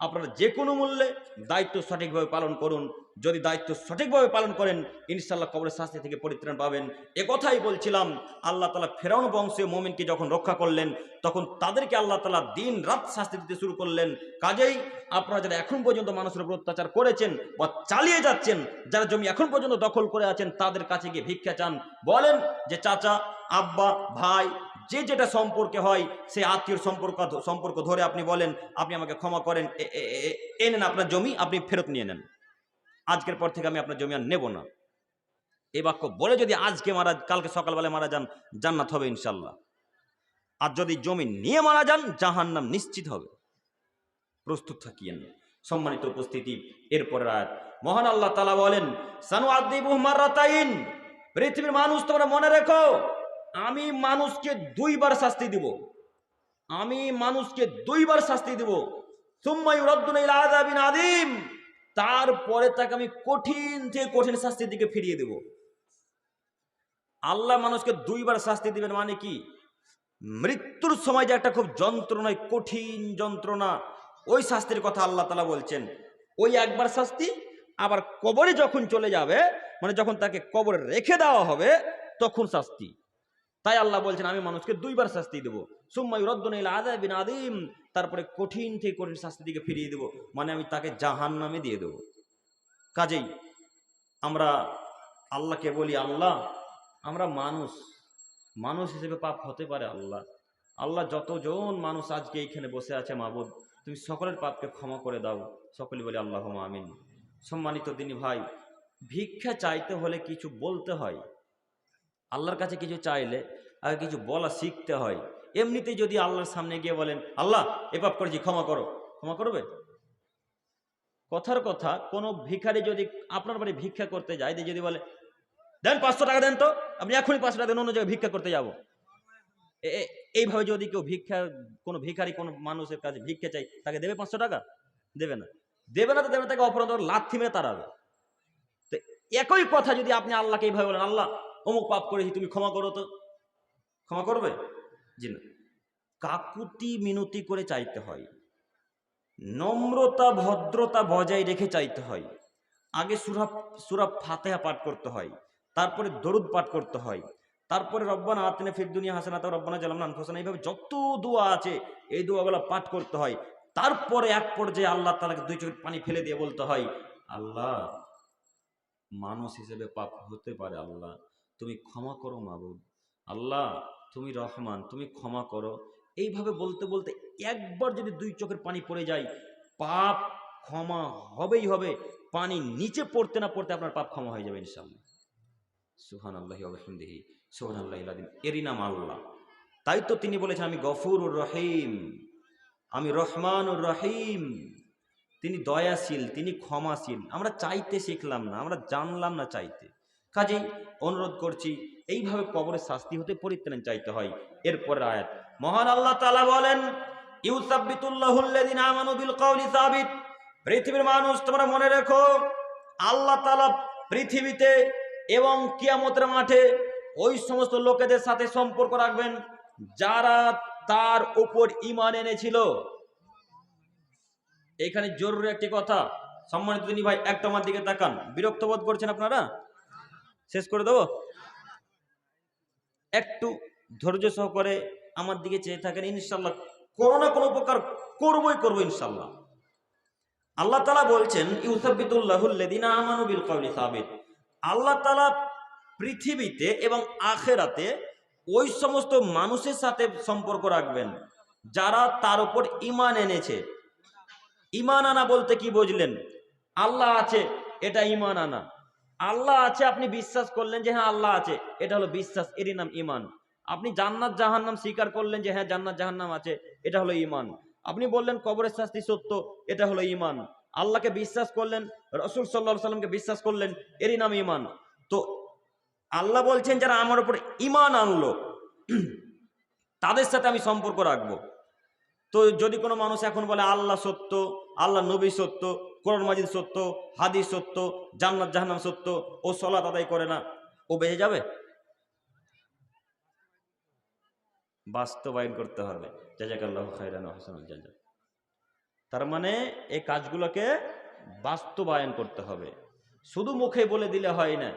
আপনারা যে কোনো মূল্যে দায়িত্ব সঠিকভাবে পালন করুন। যদি দায়িত্ব সঠিকভাবে পালন করেন, ইনশাআল্লাহ কবরের শাস্তি থেকে পরিত্রাণ পাবেন। কথাই বলছিলাম, আল্লাহ তাআলা ফেরাউন বংশীয় মুমিনকে যখন রক্ষা করলেন, তখন তাদেরকে আল্লাহ তাআলা দিন রাত শাস্তি দিতে শুরু করলেন। কাজেই আপনারা যারা এখন পর্যন্ত মানুষের উপর অত্যাচার করেছেন বা চালিয়ে যাচ্ছেন, যারা জমি এখন পর্যন্ত দখল করে আছেন, তাদের কাছে গিয়ে ভিক্ষা চান। বলেন যে চাচা, আব্বা, ভাই, যে যেটা সম্পর্কে হয় সেই আত্মীয় সম্পর্ক ধরে আপনি বলেন, আপনি আমাকে ক্ষমা করেন, এ নেন আপনার জমি, আপনি ফেরত নিয়ে নেন, আজকের পর থেকে আমি আপনার জমি আর নেব না। এই বাক্য বলে যদি আজকে কালকে সকালবেলায় মারা যান, জান্নাত হবে ইনশাল্লাহ। আর যদি জমি নিয়ে মারা যান, জাহান্নাম নিশ্চিত হবে। প্রস্তুত থাকিয়েন। সম্মানিত উপস্থিতি, এরপরের আয়াত মহান আল্লাহ তাআলা বলেন, সানুআযিবুহু মাররাতাইন, পৃথিবীর মানুষ তোমরা মনে রেখো, আমি মানুষকে দুইবার শাস্তি দিব, আমি মানুষকে দুইবার শাস্তি দিব। সুম্মা ইউরাদ্দুনা ইলা আযাবিন আযীম, তারপরে তাকে আমি কঠিন থেকে কঠিন শাস্তির দিকে ফিরিয়ে দেব। আল্লাহ মানুষকে দুইবার শাস্তি দিবেন মানে কি? মৃত্যুর সময় যে একটা খুব যন্ত্রণায়, কঠিন যন্ত্রণা, ওই শাস্তির কথা আল্লাহ তাআলা বলছেন। ওই একবার শাস্তি, আবার কবরে যখন চলে যাবে, মানে যখন তাকে কবরে রেখে দেওয়া হবে, তখন শাস্তি। তাই আল্লাহ বলছেন আমি মানুষকে দুইবার শাস্তি দেবো। সুম্মা ইউরাদ্দুনা ইলা আযাবিন আযীম, তারপরে কঠিন থেকে কঠিন শাস্তির দিকে ফিরিয়ে দেবো, মানে আমি তাকে জাহান্নামে দিয়ে দেবো। কাজেই আমরা আল্লাহকে বলি, আল্লাহ আমরা মানুষ হিসেবে পাপ হতে পারে। আল্লাহ যতজন মানুষ আজকে এইখানে বসে আছে মাবুদ, তুমি সকলের পাপকে ক্ষমা করে দাও। সকলে বলি আল্লাহুম্মা আমিন। সম্মানিত দিনী ভাই, ভিক্ষা চাইতে হলে কিছু বলতে হয়। আল্লাহর কাছে কিছু চাইলে আগে কিছু বলা শিখতে হয়। এমনিতে যদি আল্লাহর সামনে গিয়ে বলেন, আল্লাহ এ পাপ করেছি ক্ষমা করো, ক্ষমা করবে? কথার কথা, কোনো ভিখারি যদি আপনার বাড়ি ভিক্ষা করতে যায়, যদি বলে দেন 500 টাকা দেন, তো আপনি এখনই 500 টাকা দেন, অন্য জায়গায় ভিক্ষা করতে যাবো, এইভাবে যদি কেউ কোনো ভিখারি কোনো মানুষের কাছে ভিক্ষা চাই, তাকে দেবে 500 টাকা? দেবে না। দেবে না তো দেবে না, তাকে অপরাধ লাথি মেরে তাড়াবে। তো একই কথা যদি আপনি আল্লাহকে এইভাবে বলেন, আল্লাহ অমুক পাপ করেছি, তুমি ক্ষমা করো, তো ক্ষমা করবে? জি না। কাকুতি মিনতি করে চাইতে হয়, নম্রতা ভদ্রতা বজায় রেখে চাইতে হয়। আগে সূরা ফাতিহা পাঠ করতে হয়, তারপরে দরুদ পাঠ করতে হয়, তারপরে রব্বানা আতিনা ফিদ দুনিয়া হাসানাত ওয়া রব্বানা জালামনা আনফুসানা, এইভাবে যত দোয়া আছে এই দোয়াগুলো পাঠ করতে হয়। তারপরে এক পর্যায়ে আল্লাহ তাআলাকে দুই চোখের পানি ফেলে দিয়ে বলতে হয়, আল্লাহ মানুষ হিসেবে পাপ হতে পারে, আল্লাহ তুমি ক্ষমা করো মাবুদ, আল্লাহ তুমি রহমান, তুমি ক্ষমা করো। এইভাবে বলতে বলতে একবার যদি দুই চোখের পানি পড়ে যায়, পাপ ক্ষমা হবেই হবে। পানি নিচে পড়তে না পড়তে আপনার পাপ ক্ষমা হয়ে যাবে ইনশাআল্লাহ। সুবহানাল্লাহি ওয়া বিহামদিহি সুবহানাল্লাহিল আযীম। এরই নাম আল্লাহ। তাই তো তিনি বলেছেন আমি গফুরুর রহিম, আমি রহমানুর রহিম। তিনি দয়াশীল, তিনি ক্ষমাশীল। আমরা চাইতে শিখলাম না, আমরা জানলাম না চাইতে। কাজেই অনুরোধ করছি, এইভাবে কবরের শাস্তি হতে পরিত্রাণ চাইতে হয়। এরপর আয়াত মহান আল্লাহ তাআলা বলেন, ইউসাব্বিতুল্লাহুল্লাযিনা আমানু বিল কওলি সাবিত। পৃথিবীর মানুষ তোমরা মনে রেখো, আল্লাহ তাআলা পৃথিবীতে এবং কিয়ামতের মাঠে ওই সমস্ত লোকেদের সাথে সম্পর্ক রাখবেন যারা তার উপর ঈমান এনেছিল। এখানে জরুরি একটি কথা, সম্মানিত দিনী ভাই একটা আমার দিকে তাকান। বিরক্ত বোধ করছেন আপনারা? শেষ করে দেবো? একটু ধৈর্য সহকারে আমার দিকে চেয়ে থাকেন, ইনশাল্লাহ কোনো না কোনো উপকার করবো ইনশাল্লাহ। আল্লাহ তাআলা বলছেন ইউসাব্বিতুল্লাহুল্লাযিনা আমানু বিল কওলি সাবিত। আল্লাহ তাআলা পৃথিবীতে এবং আখিরাতে ওই সমস্ত মানুষের সাথে সম্পর্ক রাখবেন যারা তার উপর ঈমান এনেছে। ঈমান আনা বলতে কি বুঝলেন? আল্লাহ আছে, এটা ঈমান আনা। আল্লাহ আছে, আপনি বিশ্বাস করলেন যে হ্যাঁ আল্লাহ আছে, এটা হলো বিশ্বাস, এরই নাম ঈমান। আপনি জান্নাত জাহান্নাম স্বীকার করলেন যে হ্যাঁ জান্নাত জাহান্নাম আছে, এটা হলো ঈমান। আপনি বললেন কবরের শাস্তি সত্য, এটা হলো ঈমান। আল্লাহকে বিশ্বাস করলেন, রাসূল সাল্লাল্লাহু আলাইহি সাল্লামকে বিশ্বাস করলেন, এরই নাম ঈমান। তো আল্লাহ বলছেন যারা আমার উপর ঈমান আনলো তাদের সাথে আমি সম্পর্ক রাখবো। তো যদি কোনো মানুষ এখন বলে আল্লাহ সত্য, আল্লাহ নবী সত্য, কোরআন মাজিদ সত্য, হাদিস সত্য, জান্নাত জাহান্নাম সত্য, ও সালাত আদায় করে না, ও বেঁচে যাবে? বাস্তবায়ন করতে হবে। জাযাকাল্লাহু খাইরান ওয়া হাসানাল জাযা। তার মানে এই কাজগুলোকে বাস্তবায়ন করতে হবে, শুধু মুখে বলে দিলে হয় না।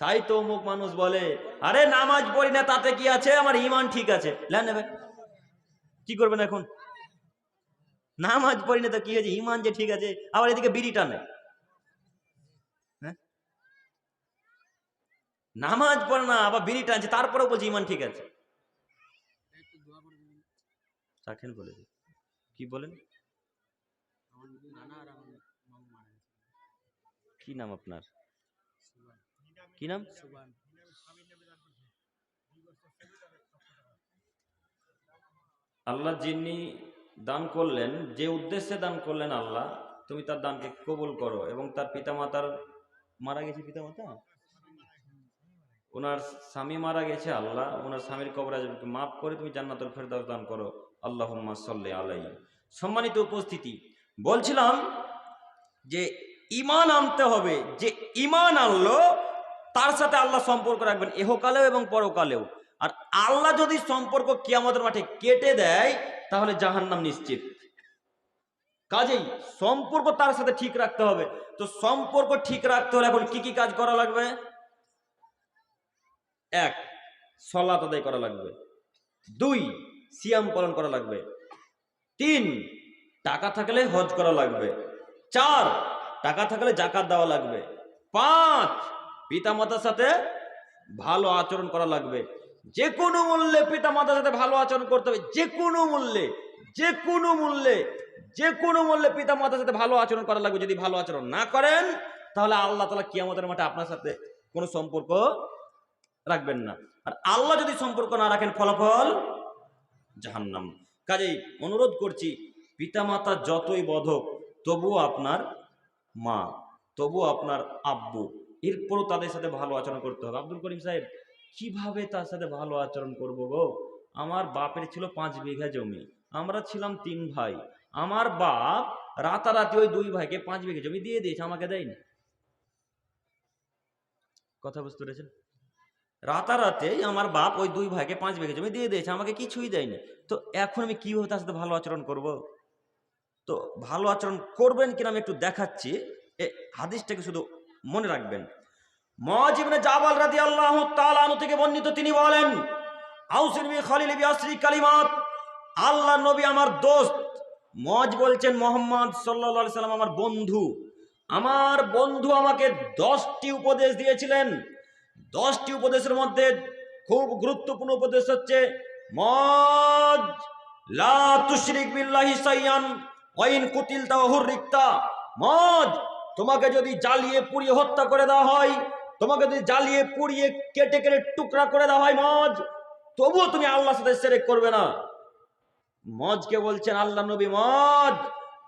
তাই তো অমুক মানুষ বলে আরে নামাজ পড়ি না তাতে কি আছে, আমার ঈমান ঠিক আছে। নেবে কি করবেন এখন? নামাজ পড়ি না তো কি হয়েছে, ঈমান যে ঠিক আছে, আবার এদিকে বিড়ি টানে। হ্যাঁ, নামাজ পড়ে না আবার বিড়ি টানছে, তারপরেও বলছে ঈমান ঠিক আছে। রাখেন বলে কি বলেন? কি নাম আপনার? কি নাম? আল্লাহ যিনি দান করলেন, যে উদ্দেশ্যে দান করলেন আল্লাহ, তুমি তার দানকে কবুল করো। এবং তার পিতামাতার মারা গেছে, পিতামাতা ওনার স্বামী মারা গেছে, আল্লাহ ওনার স্বামীর কবর আযাবকে মাফ করে তুমি জান্নাতুল ফেরদাউস দান করো। আল্লাহুম্মা সাল্লি আলাইহি। সম্মানিত উপস্থিতি, বলছিলাম যে ঈমান আনতে হবে। যে ঈমান আনলো তার সাথে আল্লাহ সম্পর্ক রাখবেন ইহকালেও এবং পরকালেও। আর আল্লাহ যদি সম্পর্ক কিয়ামতের মাঠে কেটে দেয় তাহলে জাহান্নাম নিশ্চিত। কাজেই সম্পর্ক তার সাথে ঠিক রাখতে হবে। তো সম্পর্ক ঠিক রাখতে হলে এখন কি কি কাজ করা লাগবে? 1, সালাত আদায় করা লাগবে। 2, সিয়াম পালন করা লাগবে। 3, টাকা থাকলে হজ করা লাগবে। 4, টাকা থাকলে যাকাত দেওয়া লাগবে। 5, পিতামাতার সাথে ভালো আচরণ করা লাগবে। যে কোনো মূল্যে পিতামাতার সাথে ভালো আচরণ করতে হবে। যে কোনো মূল্যে, যে কোনো মূল্যে, যে কোনো মূল্যে পিতামাতার সাথে ভালো আচরণ করা লাগবে। যদি ভালো আচরণ না করেন তাহলে আল্লাহ তাআলা কিয়ামতের মাঠে আপনার সাথে কোনো সম্পর্ক রাখবেন না। আর আল্লাহ যদি সম্পর্ক না রাখেন ফলাফল জাহান্নাম। কাজেই অনুরোধ করছি, পিতামাতা যতই বধক তবুও আপনার মা, তবুও আপনার আব্বু, এরপরও তাদের সাথে ভালো আচরণ করতে হবে। আব্দুল করিম সাহেব, কিভাবে তার সাথে ভালো আচরণ করব গো? আমার বাপের ছিল 5 বিঘা জমি, আমরা ছিলাম 3 ভাই। আমার বাপ রাতারাতি ওই 2 ভাইকে 5 বিঘা জমি দিয়ে দিয়েছে, আমাকে দেয়নি। কথা বুঝতে পেরেছেন? রাতারাতেই আমার বাপ ওই 2 ভাইকে 5 বিঘা জমি দিয়ে দিয়েছে, আমাকে কিছুই দেয়নি। তো এখন আমি কিভাবে তার সাথে ভালো আচরণ করব? তো ভালো আচরণ করবেন কিনা আমি একটু দেখাচ্ছি। হাদিসটাকে শুধু মনে রাখবেন। মুআয ইবনে জাবাল রাদিয়াল্লাহু তাআলা আনহু থেকে বর্ণিত, তিনি বলেন, আউসিন বি খালিল বি আসরি কালিমাত, আল্লাহ নবী আমার দোস্ত। মুআয বলছেন, মুহাম্মদ সাল্লাল্লাহু আলাইহি সাল্লাম আমার বন্ধু। আমার বন্ধু আমাকে 10টি উপদেশ দিয়েছিলেন। 10টি উপদেশের মধ্যে খুব গুরুত্বপূর্ণ উপদেশ হচ্ছে, মুআয লা তুশরিক বিল্লাহি শাইয়ান ওয়া ইন কুতিলতা ওয়া হুররিকতা। মুআয, তোমাকে যদি জ্বালিয়ে পুড়িয়ে হত্যা করে দেওয়া হয়, তোমাকে যদি জ্বালিয়ে পুড়িয়ে কেটে কেটে টুকরা করে দেওয়া হয় মুআয, তবুও তুমি আল্লাহর সাথে শিরক করবে না। মুআযকে বলছেন আল্লাহ নবী, মুআয,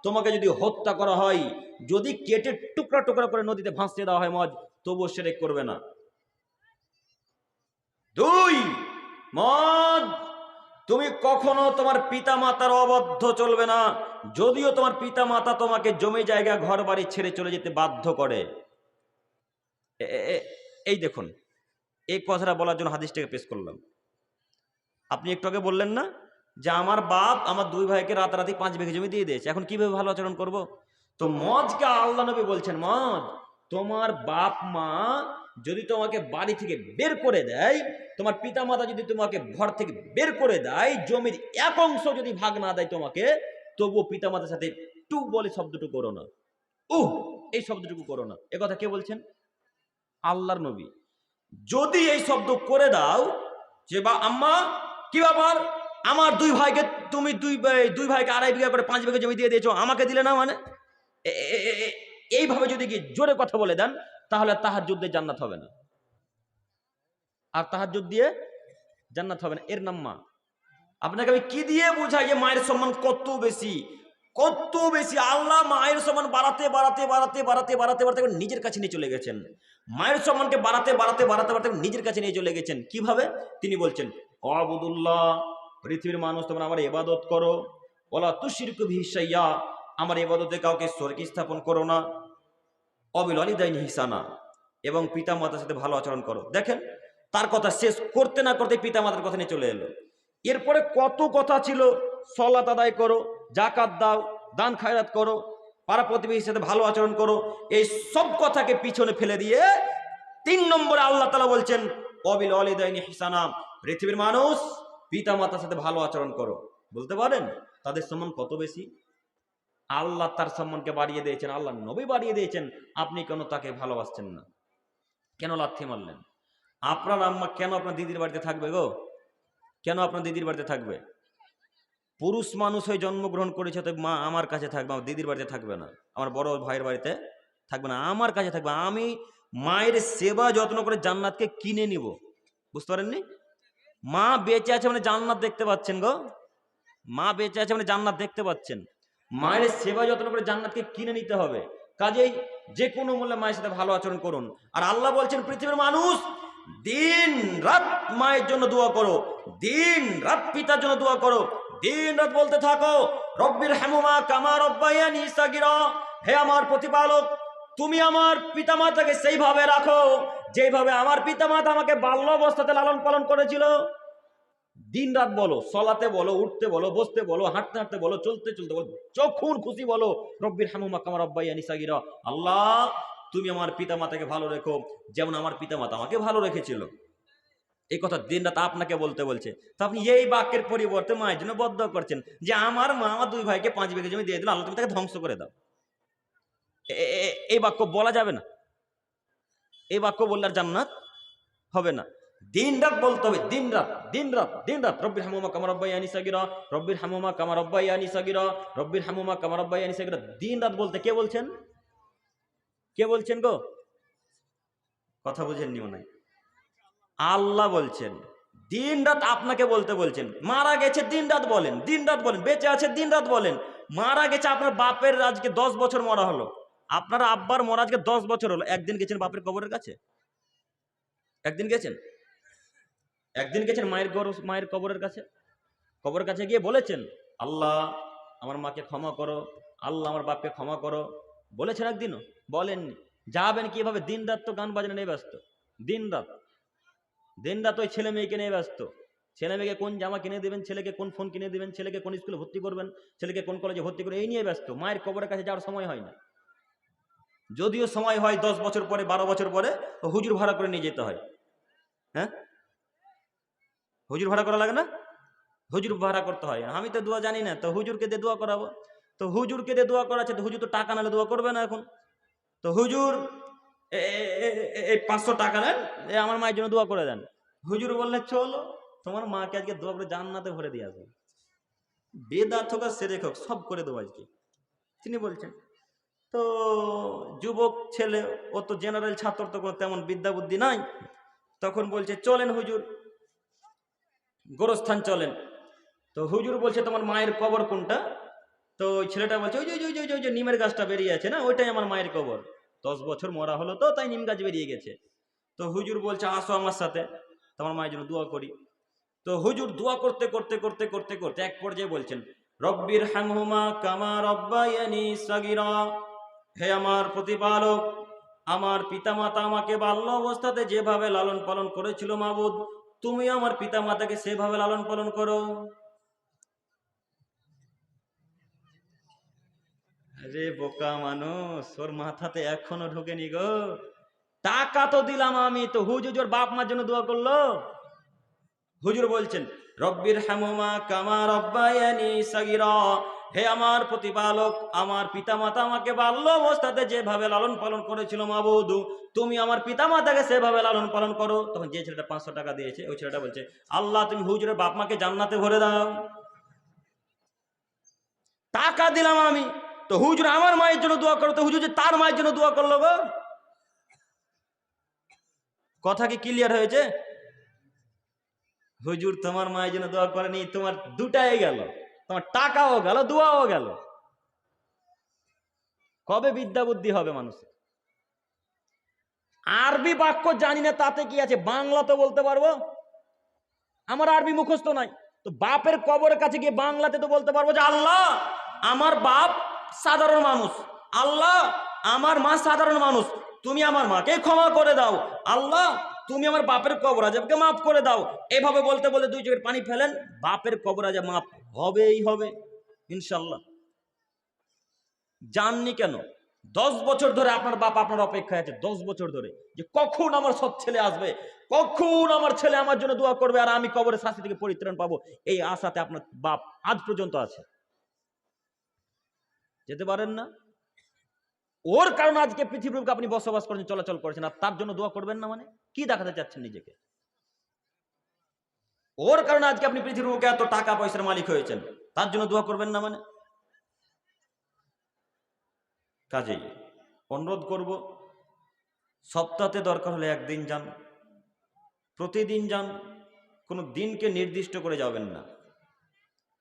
তোমাকে যদি হত্যা করা হয়, যদি কেটে টুকরা টুকরা করে নদীতে ভাসিয়ে দেওয়া হয় মুআয, তবুও শিরক করবে না। 2, মুআয, তুমি কখনো তোমার পিতা মাতার অবাধ্য চলবে না, যদিও তোমার পিতা মাতা তোমাকে জমি জায়গা ঘর বাড়ি ছেড়ে চলে যেতে বাধ্য করে। এই দেখুন, এই কথাটা বলার জন্য হাদিসটাকে পেশ করলাম। আপনি একটু আগে বললেন না যে আমার বাপ আমার 2 ভাইকে রাতারাতি 5 বিঘা জমি দিয়ে দিয়েছে, এখন কিভাবে ভালো আচরণ করব? তো মুআযকে আল্লাহ নবী বলছেন, মুআয, তোমার বাপ মা যদি তোমাকে বাড়ি থেকে বের করে দেয়, তোমার পিতা মাতা যদি তোমাকে ঘর থেকে বের করে দেয়, জমির এক অংশ যদি ভাগ না দেয় তোমাকে, তবুও পিতা মাতার সাথে টু বলে শব্দটুকু করো না, এই শব্দটুকু করো না। এ কথা কে বলছেন? আল্লাহর নবী। যদি এই শব্দ করে দাও যে বা আম্মা, কি ব্যাপার, আমার 2 ভাইকে তুমি 2 ভাইকে 2.5 বিঘা করে 5 বিঘা জমি দিয়ে দিয়েছো, আমাকে দিলে না, মানে এইভাবে যদি কি জোরে কথা বলে দেন, তাহলে তাহাজ্জুদ দিয়ে জান্নাত হবে না। আর তাহাজ্জুদ দিয়ে জান্নাত হবে না, এর নাম মা। আপনাকে আমি কি দিয়ে বোঝাই যে মায়ের সম্মান কত বেশি, কত বেশি। আল্লাহ মায়ের সম্মান বাড়াতে বাড়াতে বাড়াতে বাড়াতে বাড়াতে বাড়াতে নিজের কাছে নিয়ে চলে গেছেন। মায়ের সম্মানকে বাড়াতে বাড়াতে বাড়াতে বাড়াতে নিজের কাছে নিয়ে চলে গেছেন। কিভাবে? তিনি বলছেন, আবুদুল্লাহ, পৃথিবীর মানুষ তোমরা আমার ইবাদত করো, ওয়ালা তুশরিকু বিহি শাইয়্যা, আমার ইবাদতে কাউকে শরীক স্থাপন করো না, ওয়াবিল ওয়ালিদাইনি ইহসানা, এবং পিতা মাতার সাথে ভালো আচরণ করো। দেখেন, তার কথা শেষ করতে না করতে পিতা মাতার কথা নিয়ে চলে এলো। এরপরে কত কথা ছিল, সালাত আদায় করো, যাকাত দাও, দান খায়রাত করো, পাড়া প্রতিবেশীর সাথে ভালো আচরণ করো, এই সব কথাকে পিছনে ফেলে দিয়ে 3 নম্বরে আল্লাহ তাআলা বলছেন, ওয়াবিল ওয়ালিদাইনি ইহসানা, পৃথিবীর মানুষ পিতা মাতার সাথে ভালো আচরণ করো। বলতে পারেন তাদের সম্মান কত বেশি? আল্লাহ তার সম্মানকে বাড়িয়ে দিয়েছেন, আল্লাহ নবী বাড়িয়ে দিয়েছেন, আপনি কেন তাকে ভালোবাসছেন না? কেন লাথি মারলেন? আপনার আম্মা কেন আপনার দিদির বাড়িতে থাকবে গো? কেন আপনার দিদির বাড়িতে থাকবে? পুরুষ মানুষ হয়ে জন্মগ্রহণ করেছে, তো মা আমার কাছে থাকবে, আমার দিদির বাড়িতে থাকবে না, আমার বড় ভাইয়ের বাড়িতে থাকবে না, আমার কাছে থাকবে। আমি মায়ের সেবা যত্ন করে জান্নাতকে কিনে নিব। বুঝতে পারেননি? মা বেঁচে আছে মানে জান্নাত দেখতে পাচ্ছেন গো, মা বেঁচে আছে মানে জান্নাত দেখতে পাচ্ছেন। মায়ের সেবা যত্ন করে জান্নাতকে কিনে নিতে হবে। কাজেই যে কোনো মূল্যে মায়ের সাথে ভালো আচরণ করুন। আর আল্লাহ বলছেন, পৃথিবীর মানুষ দিন রাত মায়ের জন্য দোয়া করো, দিন রাত পিতার জন্য দোয়া করো, দিন রাত বলতে থাকো, রব্বির হামুমা কামা রব্বায়ানি সাগীরা, হে আমার প্রতিপালক, তুমি আমার পিতামাতাকে সেইভাবে রাখো যেভাবে আমার পিতামাতা আমাকে বাল্য অবস্থাতে লালন পালন করেছিল। দিন রাত বলো, সলাতে বলো, উঠতে বলো, বসতে বলো, হাঁটতে হাঁটতে বলো, চলতে চলতে বলো, যখন খুশি বলো, রব্বির হামুমা কামা রব্বায়ানি সাগীরা, আল্লাহ তুমি আমার পিতা মাতাকে ভালো রেখো যেমন আমার পিতা মাতা আমাকে ভালো রেখেছিল। এই কথা দিন রাত আপনাকে বলতে বলছে। তো আপনি এই বাক্যের পরিবর্তে মায়ের জন্য বদদোয়া করছেন যে আমার মা আমার 2 ভাইকে 5 বিঘা জমি দিয়ে দিল, আল্লাহ তুমি তাকে ধ্বংস করে দাও। এই বাক্য বলা যাবে না। এই বাক্য বললে আর জান্নাত হবে না। দিন রাত বলতে হবে, দিন রাত, দিন রাত, দিন রাত, রব্বির হামুমা কামা রব্বায়ানি সাগীরা, রব্বির হামুমা কামা রব্বায়ানি সাগীরা, রব্বির হামুমা কামা রব্বায়ানি সাগীরা। দিন রাত বলতে কে বলছেন? কে বলছেন গো? কথা বুঝেননি মনে হয়। আল্লাহ বলছেন, দিন রাত আপনাকে বলতে বলছেন। মারা গেছে দিন রাত বলেন, দিন রাত বলেন, বেঁচে আছে দিন রাত বলেন। মারা গেছে আপনার বাপের আজকে 10 বছর মরা হলো, আপনার আব্বার মরা আজকে 10 বছর হলো, একদিন গেছেন বাপের কবরের কাছে? একদিন গেছেন? একদিন গেছেন মায়ের কবরের কাছে? কবরের কাছে গিয়ে বলেছেন, আল্লাহ আমার মাকে ক্ষমা করো, আল্লাহ আমার বাপকে ক্ষমা করো? বলেছেন একদিনও? বলেননি। যাবেন কিভাবে? দিন রাত তো গান বাজনা নিয়ে ব্যস্ত, দিন রাত, দিন রাত ওই ছেলে মেয়েকে নিয়ে ব্যস্ত। ছেলে মেয়েকে কোন জামা কিনে দেবেন, ছেলেকে কোন ফোন কিনে দেবেন, ছেলেকে কোন স্কুলে ভর্তি করবেন, ছেলেকে কোন কলেজে ভর্তি করবেন, এই নিয়ে ব্যস্ত। মায়ের কবরের কাছে যাওয়ার সময় হয় না। যদিও সময় হয় 10 বছর পরে 12 বছর পরে, তো হুজুর ভাড়া করে নিয়ে যেতে হয়। হ্যাঁ, হুজুর ভাড়া করা লাগে না? হুজুর ভাড়া করতে হয়। আমি তো দোয়া জানি না, তো হুজুরকে দিয়ে দোয়া করাবো। তো হুজুরকে দিয়ে দোয়া করাচ্ছে, তো হুজুর তো টাকা নালে দোয়া করবে না এখন। তো হুজুর এই 500 টাকা নেন, আমার মায়ের জন্য দোয়া করে দেন। হুজুর বললে চলো তোমার মাকে আজকে দোয়া করে জান্নাতে ভরে দিয়ে আসবে। বেদাত হোক আর সেরেক হোক, সব করে দেবো আজকে, তিনি বলছেন। তো যুবক ছেলে, ও তো জেনারেল ছাত্র, তো তেমন বিদ্যা বুদ্ধি নাই। তখন বলছে চলেন হুজুর, গোরস্থান চলেন। তো হুজুর বলছে তোমার মায়ের কবর কোনটা? তো ওই ছেলেটা বলছে ওই যে ওই যে ওই যে ওই যে নিমের গাছটা বেরিয়ে আছে না, ওইটাই আমার মায়ের কবর। 10 বছর মরা হলো তো, তাই নিম গাছ বেরিয়ে গেছে। তো হুজুর বলছে আসো আমার সাথে, তোমার মায়ের জন্য দোয়া করি। তো হুজুর দোয়া করতে করতে করতে করতে করতে এক পর্যায়ে বলছেন, রব্বির হামহুমা কামা রব্বায়ানি সাগীরা, হে আমার প্রতিপালক, আমার পিতামাতা আমাকে বাল্য অবস্থাতে যেভাবে লালন পালন করেছিল মাবুদ, তুমি আমার পিতামাতাকে সেভাবে লালন পালন করো। আরে বোকা মানুষ, ওর মাথাতে এখনো ঢোকেনি গো। টাকা তো দিলাম আমি, তো হুজুর বাপ মার জন্য দোয়া করলো। হুজুর বলছেন রব্বির হামহুমা কামা রব্বায়ানি সাগীরা, হে আমার প্রতিপালক, আমার পিতামাতা আমাকে বাল্য অবস্থাতে যেভাবে লালন পালন করেছিল মাবুদ, তুমি আমার পিতামাতাকে সেভাবে লালন পালন করো। তখন যে ছেলেটা 500 টাকা দিয়েছে, ওই ছেলেটা বলছে আল্লাহ তুমি হুজুরের বাপ মাকে জান্নাতে ভরে দাও। টাকা দিলাম আমি, তো হুজুর আমার মায়ের জন্য দোয়া করো, তো হুজুর যে তার মায়ের জন্য দোয়া করলো গো। কথা কি ক্লিয়ার হয়েছে? হুজুর তোমার মায়ের জন্য দোয়া করেনি, তোমার দুটাই গেল, তোমার টাকাও গেল, দোয়াও গেল। কবে বিদ্যা বুদ্ধি হবে মানুষের? আরবি বাক্য জানি না তাতে কি আছে, বাংলা তো বলতে পারবো, আমার আরবি মুখস্থ নাই। তো বাপের কবরের কাছে গিয়ে বাংলাতে তো বলতে পারবো যে আল্লাহ আমার বাপ সাধারণ মানুষ, আল্লাহ আমার মা সাধারণ মানুষ, তুমি আমার মাকে ক্ষমা করে দাও, আল্লাহ তুমি আমার বাপের কবর আজাবকে মাফ করে দাও। এভাবে বলতে বলতে 2 চোখের পানি ফেলেন, বাপের কবর আজাব মাফ হবেই হবে ইনশাল্লাহ। জাননি কেন 10 বছর ধরে আপনার বাপ আপনার অপেক্ষায় আছে, 10 বছর ধরে, যে কখন আমার সৎ ছেলে আসবে, কখন আমার ছেলে আমার জন্য দোয়া করবে আর আমি কবরের শাস্তি থেকে পরিত্রাণ পাবো, এই আশাতে আপনার বাপ আজ পর্যন্ত আছে। যেতে পারেন না, ওর কারণে আজকে পৃথিবীর আপনি বসবাস করেছেন, চলাচল করেছেন, আর তার জন্য দোয়া করবেন না মানে কি দেখাতে চাচ্ছেন নিজেকে? ওর কারণে আজকে আপনি পৃথিবীর বুকে এত টাকা পয়সার মালিক হয়েছেন, তার জন্য দোয়া করবেন না মানে? কাজেই অনুরোধ করব, সপ্তাহে দরকার হলে একদিন যান, প্রতিদিন যান, কোনো দিনকে নির্দিষ্ট করে যাবেন না,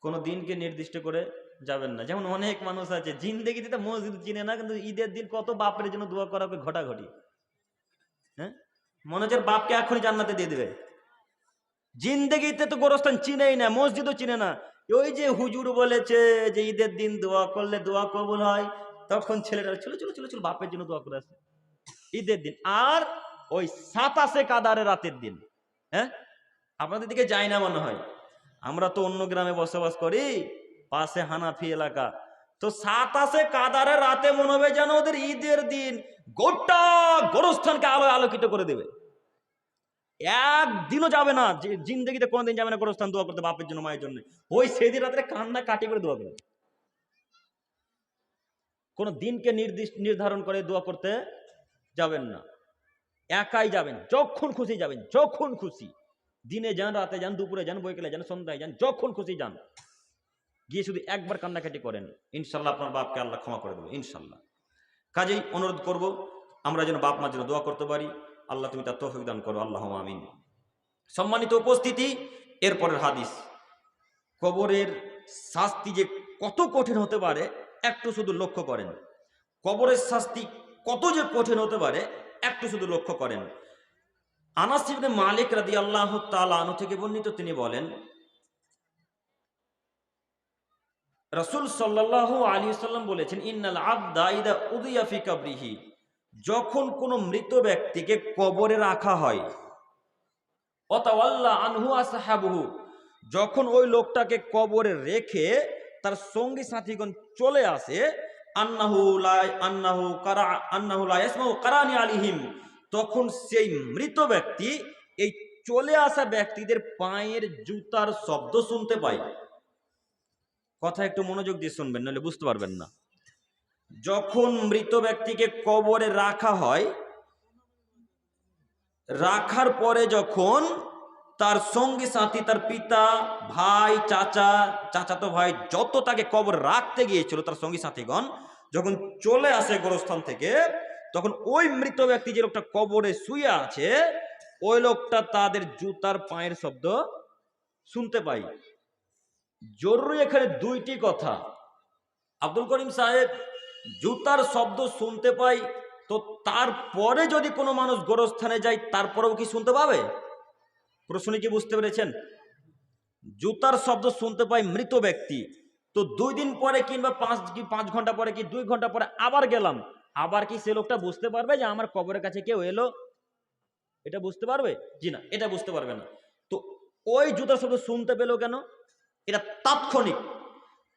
কোনো দিনকে নির্দিষ্ট করে যাবেন না। যেমন অনেক মানুষ আছে জিন্দেগিতে তো মসজিদ চিনে না, কিন্তু ঈদের দিন কত বাপের জন্য দোয়া করা ঘটাঘটি। হ্যাঁ, মনে হচ্ছে বাপকে এখনই জান্নাতে দিয়ে দেবে। জিন্দেগিতে তো গোরস্থান চিনেই না, মসজিদও চিনে না। ওই যে হুজুর বলেছে যে ঈদের দিন দোয়া করলে দোয়া কবুল হয়, তখন ছেলেরা চলো চলো চলো চলো বাপের জন্য দোয়া করে আসে ঈদের দিন। আর ওই 27 কাদারের রাতের দিন, হ্যাঁ, আপনাদের দিকে যাই না মনে হয়, আমরা তো অন্য গ্রামে বসবাস করি, পাশে হানাফি এলাকা। তো 27 কাদারের রাতে মনে হবে যেন ওদের ঈদের দিন, গোটা গোরস্থানকে আলোয় আলোকিত করে দেবে। একদিনও যাবে না, যে জিন্দগিতে কোনোদিন যাবে না গোরস্থান দোয়া করতে বাপের জন্য মায়ের জন্য, ওই সেদিন রাত্রে কান্না কাটি করে দোয়া করবে। কোনো দিনকে নির্ধারণ করে দোয়া করতে যাবেন না, একাই যাবেন, যখন খুশি যাবেন, যখন খুশি, দিনে যান, রাতে যান, দুপুরে যান, বৈকালে যান, সন্ধ্যায় যান, যখন খুশি যান, গিয়ে শুধু একবার কান্নাকাটি করেন, ইনশাল্লাহ আপনার বাপকে আল্লাহ ক্ষমা করে দেবে ইনশাল্লাহ। কাজেই অনুরোধ করব আমরা যেন বাপ মার জন্য দোয়া করতে পারি, আল্লাহ তুমি তার তৌফিক দান করো, আল্লাহুম্মা আমিন। সম্মানিত উপস্থিতি, এরপরের হাদিস, কবরের শাস্তি যে কত কঠিন হতে পারে একটু শুধু লক্ষ্য করেন। কবরের শাস্তি কত যে কঠিন হতে পারে একটু শুধু লক্ষ্য করেন। আনাস ইবনে মালিক রাদিয়াল্লাহু তাআলা আনহু থেকে বর্ণিত, তিনি বলেন রাসূল সাল্লাল্লাহু আলাইহি ওয়াসাল্লাম বলেছেন, ইন্নাল আবদা ইদা উদিয়া ফি কবরিহি, যখন কোনো মৃত ব্যক্তিকে কবরে রাখা হয়, ওয়াতাওয়াল্লা আনহু আসহাবুহু, যখন ওই লোকটাকে কবরে রেখে তার সঙ্গী সাথীগণ চলে আসে, আন্নাহু লা ইয়াসমাউ কারানি আলিহিম, তখন সেই মৃত ব্যক্তি এই চলে আসা ব্যক্তিদের পায়ের জুতার শব্দ শুনতে পায়। কথা একটু মনোযোগ দিয়ে শুনবেন, নাহলে বুঝতে পারবেন না। যখন মৃত ব্যক্তিকে কবরে রাখা হয়, রাখার পরে যখন তার সঙ্গী সাথী, তার পিতা, ভাই, চাচাতো ভাই যত তাকে কবর রাখতে গিয়েছিল, তার সঙ্গী সাথীগণ যখন চলে আসে গোরস্থান থেকে, তখন ওই মৃত ব্যক্তি যে লোকটা কবরে শুয়ে আছে, ওই লোকটা তাদের জুতার পায়ের শব্দ শুনতে পায়। জরুরি এখানে দুইটি কথা। আব্দুল করিম সাহেব, জুতার শব্দ শুনতে পাই, তো তারপরে যদি কোনো মানুষ গোরস্থানে যায় তারপরেও কি শুনতে পাবে? প্রশ্ন কি বুঝতে পেরেছেন? জুতার শব্দ শুনতে পাই মৃত ব্যক্তি, তো 2 দিন পরে কিংবা 5 ঘন্টা পরে কি 2 ঘন্টা পরে আবার গেলাম, আবার কি সে লোকটা বুঝতে পারবে যে আমার কবরের কাছে কেউ এলো? এটা বুঝতে পারবে? জি না, এটা বুঝতে পারবে না। তো ওই জুতার শব্দ শুনতে পেলো কেন? এটা তাৎক্ষণিক।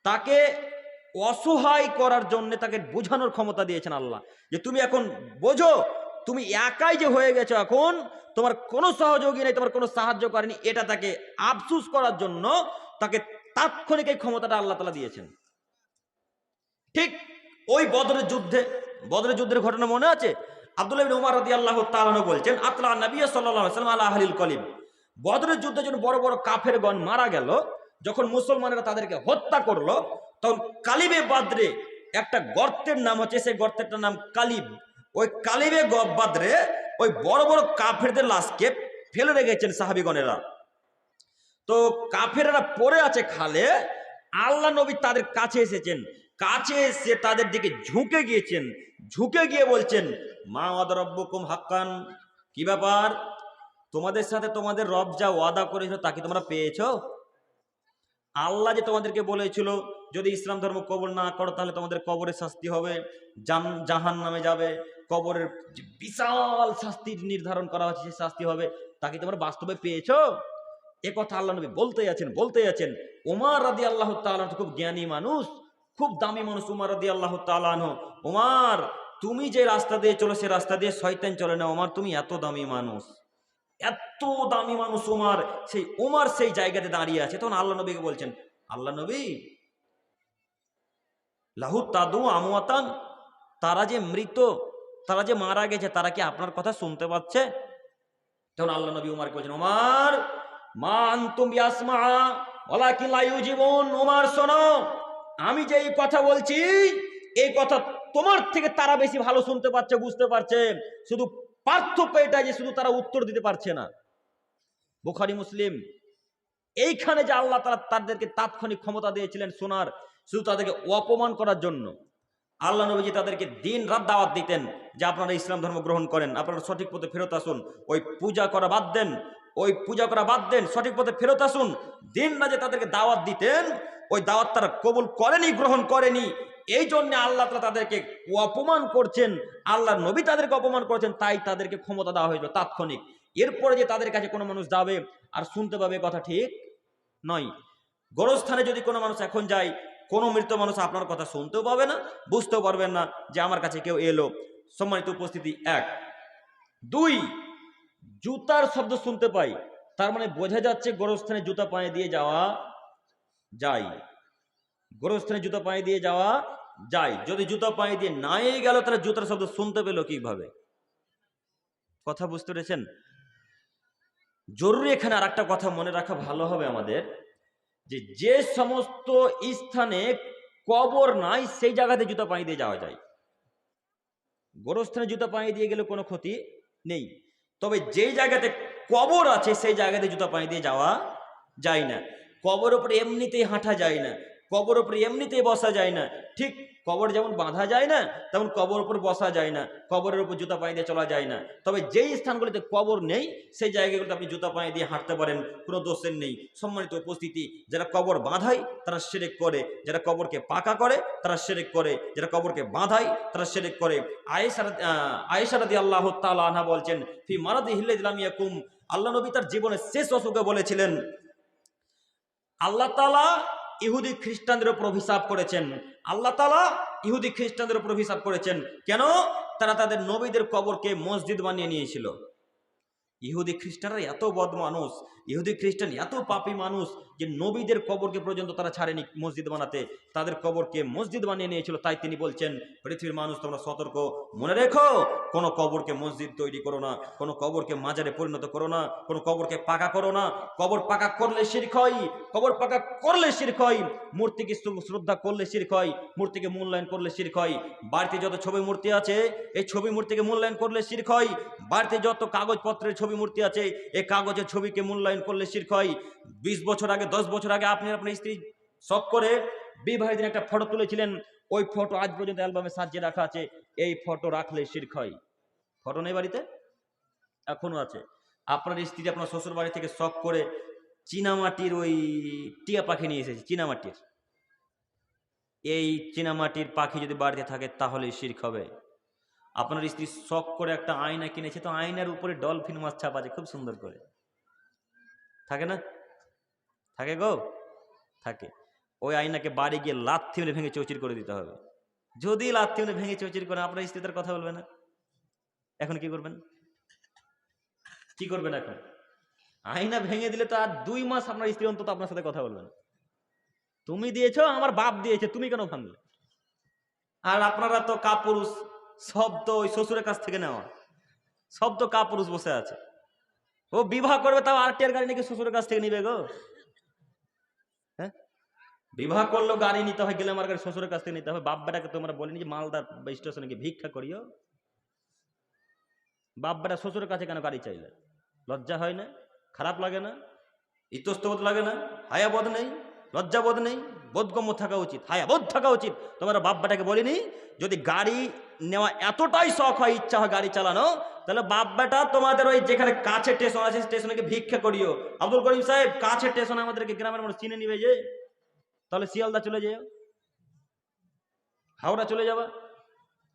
তাকে অসহায় করার জন্য তাকে বোঝানোর ক্ষমতা দিয়েছেন আল্লাহ, যে তুমি এখন বোঝো, তুমি একাই যে হয়ে গেছো, এখন তোমার কোনো সহযোগী নেই, তোমার কোনো সাহায্য করেনি, এটা তাকে আফসুস করার জন্য তাকে তাৎক্ষণিক এই ক্ষমতাটা আল্লাহ তাআলা দিয়েছেন। ঠিক ওই বদরের যুদ্ধের ঘটনা মনে আছে? আব্দুল্লাহ ইবনে উমর রাদিয়াল্লাহু তাআলা আনহু বলছেন, আতলা নবী সাল্লাল্লাহু আলাইহি ওয়াসাল্লাম আলা আহলিল কলিব। বদরের যুদ্ধে যখন বড় বড় কাফেরগণ মারা গেল, যখন মুসলমানেরা তাদেরকে হত্যা করলো, তখন কালিবে বাদরে একটা গর্তের নাম হচ্ছে, সেই গর্তেরটার নাম কালিব। ওই কালিবে বাদরে ওই বড় বড় কাফেরদের লাশকে ফেলে রেখেছেন সাহাবীগণেরা। তো কাফেররা পড়ে আছে খালে, আল্লাহ নবী তাদের কাছে এসেছেন, কাছে এসে তাদের দিকে ঝুঁকে গিয়েছেন, ঝুঁকে গিয়ে বলছেন, মা ওয়াদা রব্বুকুম হাক্কান, কি ব্যাপার, তোমাদের সাথে তোমাদের রব যা ওয়াদা করেছিল তা কি তোমরা পেয়েছো? আল্লাহ যে তোমাদেরকে বলেছিল যদি ইসলাম ধর্ম কবুল না করো তাহলে তোমাদের কবরের শাস্তি হবে, জাহান্নামে যাবে, কবরের বিশাল শাস্তির নির্ধারণ করা হচ্ছে, সেই শাস্তি হবে, তা কি তোমরা বাস্তবে পেয়েছো? এ কথা আল্লাহ নবী বলতে আছেন। ওমর রাদিয়াল্লাহু তাআলা খুব জ্ঞানী মানুষ, খুব দামি মানুষ ওমর রাদিয়াল্লাহু তাআলা। ওমর, তুমি যে রাস্তা দিয়ে চলো সে রাস্তা দিয়ে শয়তান চলে না। ওমর, তুমি এত দামি মানুষ, এত দামি মানুষ ওমর, সেই ওমর সেই জায়গাতে দাঁড়িয়ে আছে। তখন আল্লাহ নবীকে বলছেন, আল্লাহ নবী, লাহু তাদু আমওয়াতান, তারা যে মৃত, তারা যে মারা গেছে, তারা কি আপনার কথা শুনতে পাচ্ছে? তখন আল্লাহ নবী ওমরকে বলছেন, ওমর, মা আনতুম বিআসমা ওয়ালাকিন লা ইউজিবুন। ওমর শোনো, আমি যে এই কথা বলছি, এই কথা তোমার থেকে তারা বেশি ভালো শুনতে পাচ্ছে, বুঝতে পারছে, শুধু পার্থক্য এটা যে শুধু তারা উত্তর দিতে পারছে না। বুখারী মুসলিম। এইখানে যে আল্লাহ তাআলা তাদেরকে তাৎক্ষণিক ক্ষমতা দিয়েছিলেন শোনার, শুধু তাদেরকে অপমান করার জন্য। আল্লাহ নবীজি তাদেরকে দিন রাত দাওয়াত দিতেন যে আপনারা ইসলাম ধর্ম গ্রহণ করেন, আপনারা সঠিক পথে ফেরত আসুন, ওই পূজা করা বাদ দেন, সঠিক পথে ফেরত আসুন। দিন না যে তাদেরকে দাওয়াত দিতেন, ওই দাওয়াত তারা কবুল করেনি, গ্রহণ করেনি। এই জন্য আল্লাহ তাআলা তাদেরকে অপমান করছেন, আল্লাহ নবী তাদেরকে অপমান করছেন, তাই তাদেরকে ক্ষমতা দেওয়া হয়েছিল তাৎক্ষণিক। এরপরে যে তাদের কাছে কোনো মানুষ যাবে আর শুনতে পাবে, কথা ঠিক নয়। গোরস্থানে যদি কোনো মানুষ এখন যায়, কোনো মৃত মানুষ আপনার কথা শুনতেও পাবে না, বুঝতেও পারবেন না যে আমার কাছে কেউ এলো। সম্মানিত উপস্থিতি, 1। 2, জুতার শব্দ শুনতে পাই, তার মানে বোঝা যাচ্ছে গোরস্থানে জুতা পায়ে দিয়ে যাওয়া যায়। গোরস্থানে জুতা পায়ে দিয়ে যাওয়া যায়। যদি জুতা পায়ে দিয়ে নাই গেল, তাহলে জুতার শব্দ শুনতে পেল কিভাবে? কথা বুঝতে পেরেছেন? জরুরি এখানে আর একটা কথা মনে রাখা ভালো হবে আমাদের, যে সমস্ত স্থানে কবর নাই সেই জায়গাতে জুতা পায়ে দিয়ে যাওয়া যায়। গোরস্থানে জুতা পায়ে দিয়ে গেলে কোনো ক্ষতি নেই, তবে যেই জায়গাতে কবর আছে সেই জায়গাতে জুতা পায়ে দিয়ে যাওয়া যায় না। কবর উপরে এমনিতেই হাঁটা যায় না, কবর উপরে এমনিতেই বসা যায় না। ঠিক কবর যেমন বাঁধা যায় না, তেমন কবর উপর বসা যায় না, কবরের উপর জুতা পায়ে দিয়ে চলা যায় না। তবে যেই স্থানগুলিতে কবর নেই সেই জায়গাগুলোতে আপনি জুতা পায়ে দিয়ে হাঁটতে পারেন, কোনো দোষের নেই। সম্মানিত উপস্থিতি, যারা কবর বাঁধায় তারা শিরক করে, যারা কবরকে পাকা করে তারা শিরক করে, যারা কবরকে বাঁধায় তারা শিরক করে। আয়েশা রাদিয়াল্লাহু তাআলা আনহা বলছেন, ফি মারাদিহি আল্লাযী লাম ইয়াকুম, আল্লাহ নবী তার জীবনের শেষ অসুখে বলেছিলেন, আল্লাহ তাআলা ইহুদি খ্রিস্টানদের উপর অভিশাপ করেছেন, আল্লাহ তাআলা ইহুদি খ্রিস্টানদের উপর অভিশাপ করেছেন। কেন? তারা তাদের নবীদের কবরকে মসজিদ বানিয়ে নিয়েছিল। ইহুদি খ্রিস্টানরা এত বদ মানুষ, ইহুদি খ্রিস্টান এত পাপী মানুষ যে নবীদের কবরকে পর্যন্ত তারা ছাড়েনি মসজিদ বানাতে, তাদের কবরকে মসজিদ বানিয়ে নিয়েছিল। তাই তিনি বলছেন, পৃথিবীর মানুষ তোমরা সতর্ক, মনে রেখো, কোনো কবরকে মসজিদ তৈরি করো না, কোনো কবরকে মাজারে পরিণত করো না, কোনো কবরকে পাকা করো না। কবর পাকা করলে শিরক হয়, কবর পাকা করলে শিরক হয়, মূর্তিকে শ্রদ্ধা করলে শিরক হয়, মূর্তিকে মূল্যায়ন করলে শিরক হয়। বাড়িতে যত ছবি মূর্তি আছে, এই ছবি মূর্তিকে মূল্যায়ন করলে শিরক হয়। বাড়িতে যত কাগজপত্রের ছবি মূর্তি আছে, এই কাগজের ছবিকে মূল্যায়ন করলে শিরক হয়। 20 বছর আগে, 10 বছর আগে আপনি আপনার স্ত্রী শখ করে বিবাহের দিন একটা ফটো তুলেছিলেন, ওই ফটো আজ পর্যন্ত অ্যালবামে সাজিয়ে রাখা আছে, এই ফটো রাখলে শিরক হয়। ফটো নেই বাড়িতে? এখনো আছে। আপনার স্ত্রী আপনার শ্বশুর বাড়ি থেকে শখ করে চীনামাটির ওই টিয়া পাখি নিয়ে এসেছে, চীনামাটির। এই চীনামাটির পাখি যদি বাড়িতে থাকে তাহলে শিরক হবে। আপনার স্ত্রী শখ করে একটা আয়না কিনেছে, তো আয়নার উপরে ডলফিন মাছ ছাপা আছে খুব সুন্দর করে, থাকে না? থাকে গো, থাকে। ওই আয়নাকে বাড়ি গিয়ে লাথি মেরে ভেঙে চৌচির করে দিতে হবে। যদি লাথি মেরে ভেঙে চৌচির করে, আপনার স্ত্রী তার কথা বলবে না। এখন কি করবেন? কি করবেন এখন? আয়না ভেঙে দিলে তো আর 2 মাস আপনার স্ত্রী অন্তত আপনার সাথে কথা বলবেন। তুমি দিয়েছো, আমার বাপ দিয়েছে, তুমি কেন ভাঙলে? আর আপনারা তো কাপুরুষ, সব তো ওই শ্বশুরের কাছ থেকে নেওয়া, সব তো কাপুরুষ বসে আছে। ও বিবাহ করবে তাও আরটিআর গাড়ি নাকি শ্বশুরের কাছ থেকে নিবে গো? হ্যাঁ, বিবাহ করলেও গাড়ি নিতে হয়, গেলে আমার গাড়ি শ্বশুরের কাছ থেকে নিতে হবে। বাপ বেটাকে তোমরা বলিনি যে মালদার স্টেশনে গিয়ে ভিক্ষা করিও? বাপ বেটা শ্বশুরের কাছে কেন গাড়ি চাইলে? লজ্জা হয় না? খারাপ লাগে না? ইতস্তবোধ লাগে না? হায়াবোধ নেই? লজ্জাবোধ নেই? বোধগম্য থাকা উচিত, হায়াবোধ থাকা উচিত। তোমরা বাপ বেটাকে বলিনি যদি গাড়ি নেওয়া এতটাই শখ হয়, ইচ্ছা হয় গাড়ি চালানো, তাহলে বাপ বেটা তোমাদের ওই যেখানে কাছে স্টেশন আছে স্টেশনে ভিক্ষা করিও। আব্দুল করিম সাহেব, কাছে স্টেশন আমাদেরকে গ্রামের মানুষ চিনে নিবে যে, তাহলে শিয়ালদা চলে যাও, হাওড়া চলে যাবা।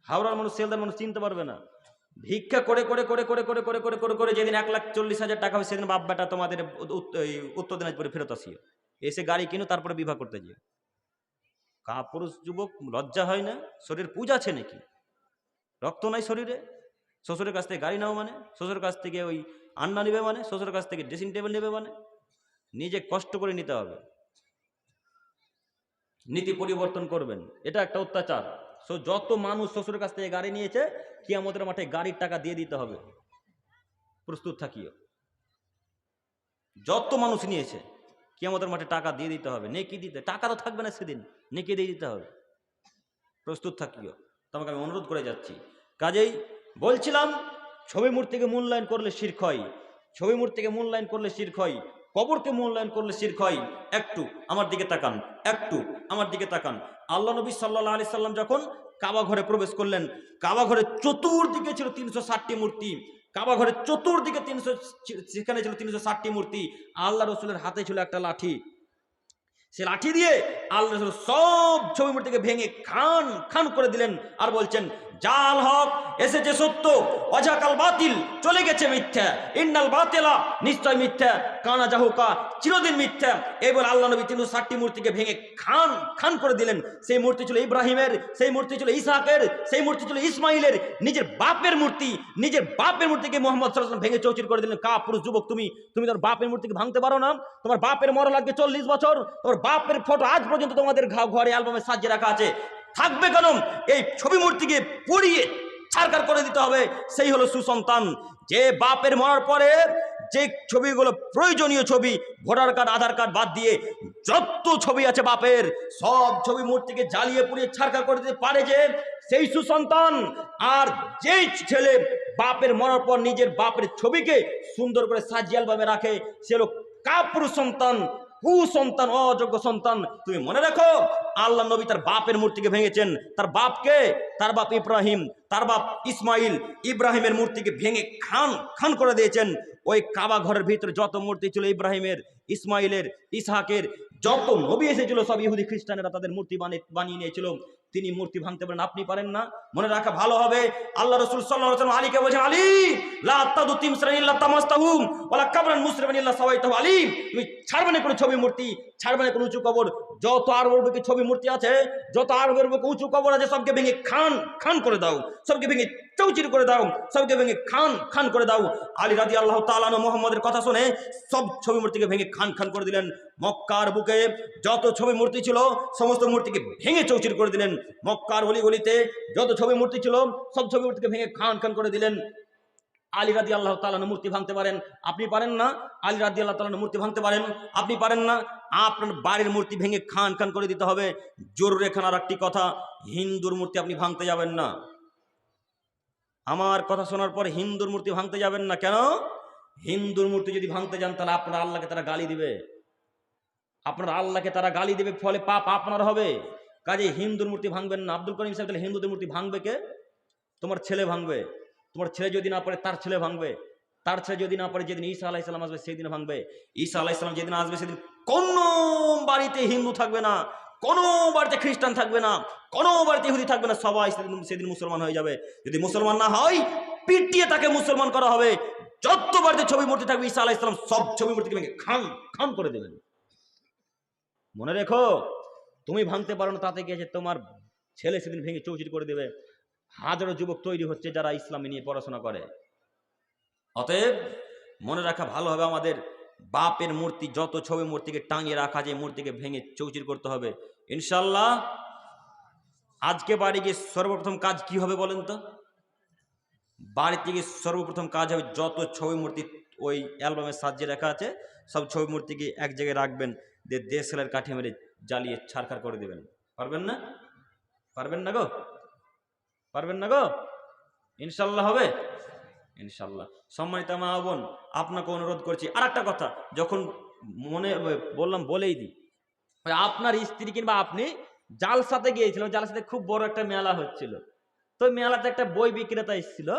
হাওড়ার মানুষ শিয়ালদার মানুষ চিনতে পারবে না। ভিক্ষা করে করে করে করে করে করে করে করে করে যেদিন 1,40,000 টাকা হয়, সেদিন বাপ বেটা তোমাদের উত্তর দিনাজপুরে ফেরত আসিও, এসে গাড়ি কিনো, তারপরে বিবাহ করতে যেও। কাপুরুষ যুবক, লজ্জা হয় না? শরীর পূজা আছে নাকি? রক্ত নাই শরীরে? শ্বশুরের কাছ থেকে গাড়ি নাও মানে, শ্বশুরের কাছ থেকে ওই আন্না নেবে মানে, শ্বশুরের কাছ থেকে ড্রেসিং টেবিল নেবে মানে, নিজে কষ্ট করে নিতে হবে। নীতি পরিবর্তন করবেন, এটা একটা অত্যাচার। যত মানুষ শ্বশুরের কাছ থেকে গাড়ি নিয়েছে, কিয়ামতের মাঠে গাড়ির টাকা দিয়ে দিতে হবে, প্রস্তুত থাকিও। যত মানুষ নিয়েছে কিয়ামতের মাঠে টাকা দিয়ে দিতে হবে, নেকি দিতে, টাকা তো থাকবে না সেদিন, নেকি দিয়ে দিতে হবে, প্রস্তুত থাকিও। তোমাকে আমি অনুরোধ করে যাচ্ছি। কাজেই বলছিলাম, ছবি মূর্তিকে মূল্যায়ন করলে শিরক হয়, ছবি মূর্তিকে মূল্যায়ন করলে শিরক হয়, কবরকে মূল্যায়ন করলে শিরক হয়। একটু আমার দিকে তাকান, একটু আমার দিকে তাকান। আল্লাহ নবী সাল্লাল্লাহু আলাইহি সাল্লাম যখন কাবা ঘরে প্রবেশ করলেন, কাবা ঘরের চতুর্দিকে ছিল 360টি মূর্তি, কাবা ঘরের চতুর্দিকে সেখানে ছিল 360টি মূর্তি। আল্লাহ রসুলের হাতে ছিল একটা লাঠি, সে লাঠি দিয়ে আল্লাহ রসুল সব ছবি মূর্তিকে ভেঙে খান খান করে দিলেন, আর বলছেন, জাল হক এসেছে সত্য, অজাকাল বাতিল চলে গেছে মিথ্যা, ইন্নাল বাতিলা নিশ্চয় মিথ্যা, কানা জাহুকা চিরদিন মিথ্যা। এই বলে আল্লাহ নবী 360টি মূর্তিকে ভেঙে খান খান করে দিলেন। সেই মূর্তি ছিল ইব্রাহিমের, সেই মূর্তি ছিল ইসহাকের, সেই মূর্তি ছিল ইসমাইলের, নিজের বাপের মূর্তি, নিজের বাপের মূর্তিকে মুহাম্মদ সাল্লাল্লাহু আলাইহি ওয়াসাল্লাম ভেঙে চৌচির করে দিলেন। কাপুরুষ যুবক, তুমি তোমার বাপের মূর্তিকে ভাঙতে পারো না? তোমার বাপের মরা লাগবে 40 বছর, তোমার বাপের ফটো আজ পর্যন্ত তোমাদের ঘরে অ্যালবামে সাজিয়ে রাখা আছে, থাকবে কেন? এই ছবি মূর্তিকে পুড়িয়ে ছারখার করে দিতে হবে। সেই হলো সুসন্তান, যে বাপের মরার পরে যে ছবিগুলো প্রয়োজনীয় ছবি, ভোটার কার্ড আধার কার্ড বাদ দিয়ে যত ছবি আছে বাপের, সব ছবি মূর্তিকে জ্বালিয়ে পুড়িয়ে ছারখার করে দিতে পারে যে, সেই সুসন্তান। আর যেই ছেলে বাপের মরার পর নিজের বাপের ছবিকে সুন্দর করে সাজিয়ে অ্যালবামে রাখে, সে হলো কাপুরুষ সন্তান, কুসন্তান, অযোগ্য সন্তান। তুমি মনে রাখো, আল্লাহ নবী তার বাপের মূর্তিকে ভেঙেছেন। তার বাপকে, তার বাপ ইব্রাহিম, তার বাপ ইসমাইল, ইব্রাহিমের মূর্তিকে ভেঙে খান খান করে দিয়েছেন। ওই কাবা ঘরের ভিতরে যত মূর্তি ছিল ইব্রাহিমের, ইসমাইলের, ইসহাকের, যত নবী এসেছিল সব ইহুদি খ্রিস্টানেরা তাদের মূর্তি বানিয়ে নিয়েছিল। তিনি মূর্তি ভাঙতে পারেন, আপনি পারেন না? মনে রাখা ভালো হবে, আল্লাহ রাসূল সাল্লাল্লাহু আলাইহি ওয়াসাল্লাম আলীকে বলেছেন, আলী লা তাদু তিমসারান ইল্লা তামাসতাহুম ওয়ালা কাবরান মুসরিমান ইল্লা সাওয়াইতাহু। আলী, তুমি ছাড়বে না কোনো ছবি মূর্তি, ছাড়বে না কোনো উঁচু কবর, যত আরবের বুকে ছবি মূর্তি আছে, যত আরবের বুকে উঁচু কবর আছে, সবকে ভেঙে খান খান করে দাও, সবকে ভেঙে চৌচির করে দাও, সবকে ভেঙে খান খান করে দাও। আলী রাদিয়াল্লাহু তাআলা আনহু মুহাম্মদের কথা শুনে সব ছবি মূর্তিকে ভেঙে খান খান করে দিলেন। মক্কার বুকে যত ছবি মূর্তি ছিল সমস্ত মূর্তিকে ভেঙে চৌচির করে দিলেন। মক্কার অলিগলিতে যত ছবি মূর্তি ছিল সব ছবি মূর্তিকে ভেঙে খান খান করে দিলেন। আলী রাদিয়াল্লাহু তাআলা আনহু মূর্তি ভাঙতে পারেন, আপনি পারেন না? আলী রাদিয়াল্লাহু তাআলা আনহু মূর্তি ভাঙতে পারেন, আপনি পারেন না? আপনার বাড়ির মূর্তি ভেঙে খান খান করে দিতে হবে। জরুরি এখানে আর একটি কথা, হিন্দুর মূর্তি আপনি ভাঙতে যাবেন না। আমার কথা শোনার পর হিন্দুর মূর্তি ভাঙতে যাবেন না। কেন? হিন্দুর মূর্তি যদি ভাঙতে যান তাহলে আপনার আল্লাহকে তারা গালি দিবে, আপনার আল্লাহকে তারা গালি দেবে, ফলে পাপ আপনার হবে। কাজে হিন্দুর মূর্তি ভাঙবেন না। আব্দুল করিম সাহেব, তাহলে হিন্দুদের মূর্তি ভাঙবে কে? তোমার ছেলে ভাঙবে। তোমার ছেলে যদি না পারে তার ছেলে ভাঙবে, তার ছেলে যদি না পারে যেদিন ঈসা আলাইহিস সালাম আসবে সেদিন ভাঙবে। ঈসা আলাইহিস সালাম যেদিন আসবে সেদিন কোনো বাড়িতে হিন্দু থাকবে না, কোনো বাড়িতে খ্রিস্টান থাকবে না, কোনো বাড়িতে ইহুদি থাকবে না, সবাই সেদিন মুসলমান হয়ে যাবে। যদি মুসলমান না হয় পিটিয়ে তাকে মুসলমান করা হবে। যত বাড়িতে ছবি মূর্তি থাকবে ঈসা আলাইহিস সালাম সব ছবি মূর্তিকে ভেঙে খান খান করে দেবেন। মনে রেখো, তুমি ভাঙতে পারো না তাতে গিয়েছে তোমার ছেলে সেদিন ভেঙে চৌচির করে দেবে। হাজারো যুবক তৈরি হচ্ছে যারা ইসলাম নিয়ে পড়াশোনা করে। অতএব মনে রাখা ভালো হবে, আমাদের বাপের মূর্তি যত ছবি মূর্তিকে টাঙিয়ে রাখা যায় মূর্তিকে ভেঙে চৌচির করতে হবে ইনশাল্লাহ। আজকে বাড়ি গিয়ে সর্বপ্রথম কাজ কি হবে বলেন তো? বাড়িতে গিয়ে সর্বপ্রথম কাজ হবে যত ছবি মূর্তি ওই অ্যালবামে সাজিয়ে রাখা আছে সব ছবি মূর্তিকে এক জায়গায় রাখবেন, দিয়ে দেশলাইয়ের কাঠি মেরে জ্বালিয়ে ছারখার করে দেবেন। পারবেন না? পারবেন না গো? পারবেন না গো? ইনশাল্লাহ হবে ইনশাল্লাহ। সম্মানিত মা বোন, আপনাকে অনুরোধ করছি আর একটা কথা, যখন মনে বললাম বলেই দিই, আপনার স্ত্রী কিংবা আপনি জালসাতে গিয়েছিল, জালসাতে খুব বড় একটা মেলা হচ্ছিল, তো মেলাতে একটা বই বিক্রেতা এসেছিল।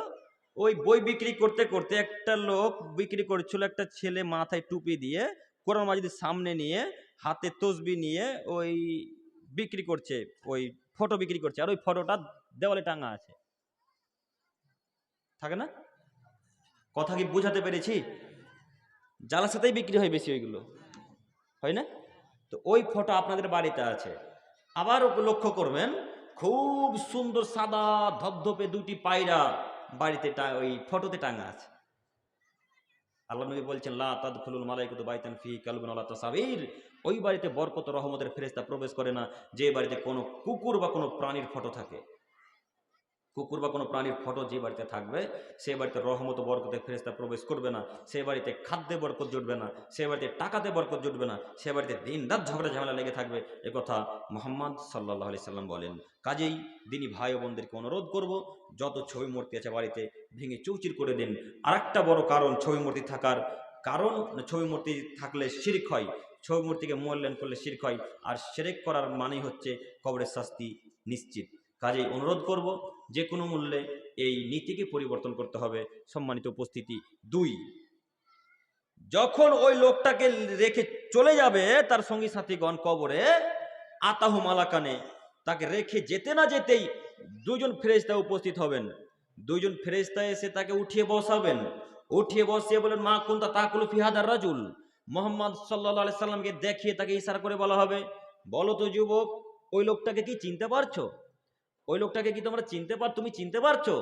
ওই বই বিক্রি করতে করতে একটা লোক বিক্রি করছিল, একটা ছেলে মাথায় টুপি দিয়ে কোরআন মাজিদ সামনে নিয়ে হাতে তসবি নিয়ে ওই বিক্রি করছে, ওই ফটো বিক্রি করছে, আর ওই ফটোটা দেওয়ালে টাঙা আছে। থাকে না? কথা কি বুঝাতে পেরেছি? জালাসাতেই বিক্রি হয় বেশি, ওইগুলো হয় না? তো ওই ফটো আপনাদের বাড়িতে আছে। আবার লক্ষ্য করবেন, খুব সুন্দর সাদা ধপধপে দুটি পায়রা বাড়িতে ওই ফটোতে টাঙা আছে। আল্লাহ নবী বলছেন, লা তাদখুলুল মালাইকাতু বাইতান ফিহি কালবুন ওয়ালা তাসাবির, ওই বাড়িতে বরকত রহমতের ফেরেশতা প্রবেশ করে না যে বাড়িতে কোনো কুকুর বা কোনো প্রাণীর ফটো থাকে। কুকুর বা কোনো প্রাণীর ফটো যে বাড়িতে থাকবে সে বাড়িতে রহমত বরকতের ফেরেশতা প্রবেশ করবে না, সে বাড়িতে খাদ্যে বরকত জুটবে না, সে বাড়িতে টাকাতে বরকত জুটবে না, সে বাড়িতে দিন রাত ঝগড়া ঝামেলা লেগে থাকবে। একথা মুহাম্মদ সাল্লাল্লাহু আলাইহি সাল্লাম বলেন। কাজেই দিনী ভাই ও বোনদেরকে অনুরোধ করব, যত ছবি মূর্তি আছে বাড়িতে ভেঙে চৌচির করে দিন। আর একটা বড় কারণ ছবি মূর্তি থাকার কারণ, ছবি মূর্তি থাকলে শিরক হয়, ছবি মূর্তিকে মূল্যায়ন করলে শিরক হয়, আর শিরক করার মানেই হচ্ছে কবরের শাস্তি নিশ্চিত। কাজেই অনুরোধ করব যে কোনো মূল্যে এই নীতিকে পরিবর্তন করতে হবে। সম্মানিত উপস্থিতি, 2, যখন ওই লোকটাকে রেখে চলে যাবে তার সঙ্গী সাথীগণ কবরে, আতাহু মালাকানে, তাকে রেখে যেতে না যেতেই 2 জন ফেরেশতা উপস্থিত হবেন। 2 জন ফেরেশতা এসে তাকে উঠিয়ে বসাবেন, উঠিয়ে বসিয়ে বলেন, মা কুনতা তাকুলু ফি হাদার রাজুল। মুহাম্মদ সাল্লাল্লাহু আলাইহি সাল্লামকে দেখিয়ে তাকে ইশারা করে বলা হবে, বলো তো যুবক, ওই লোকটাকে কি চিনতে পারছো? ওই লোকটাকে কি তোমরা তুমি চিনতে পারছো?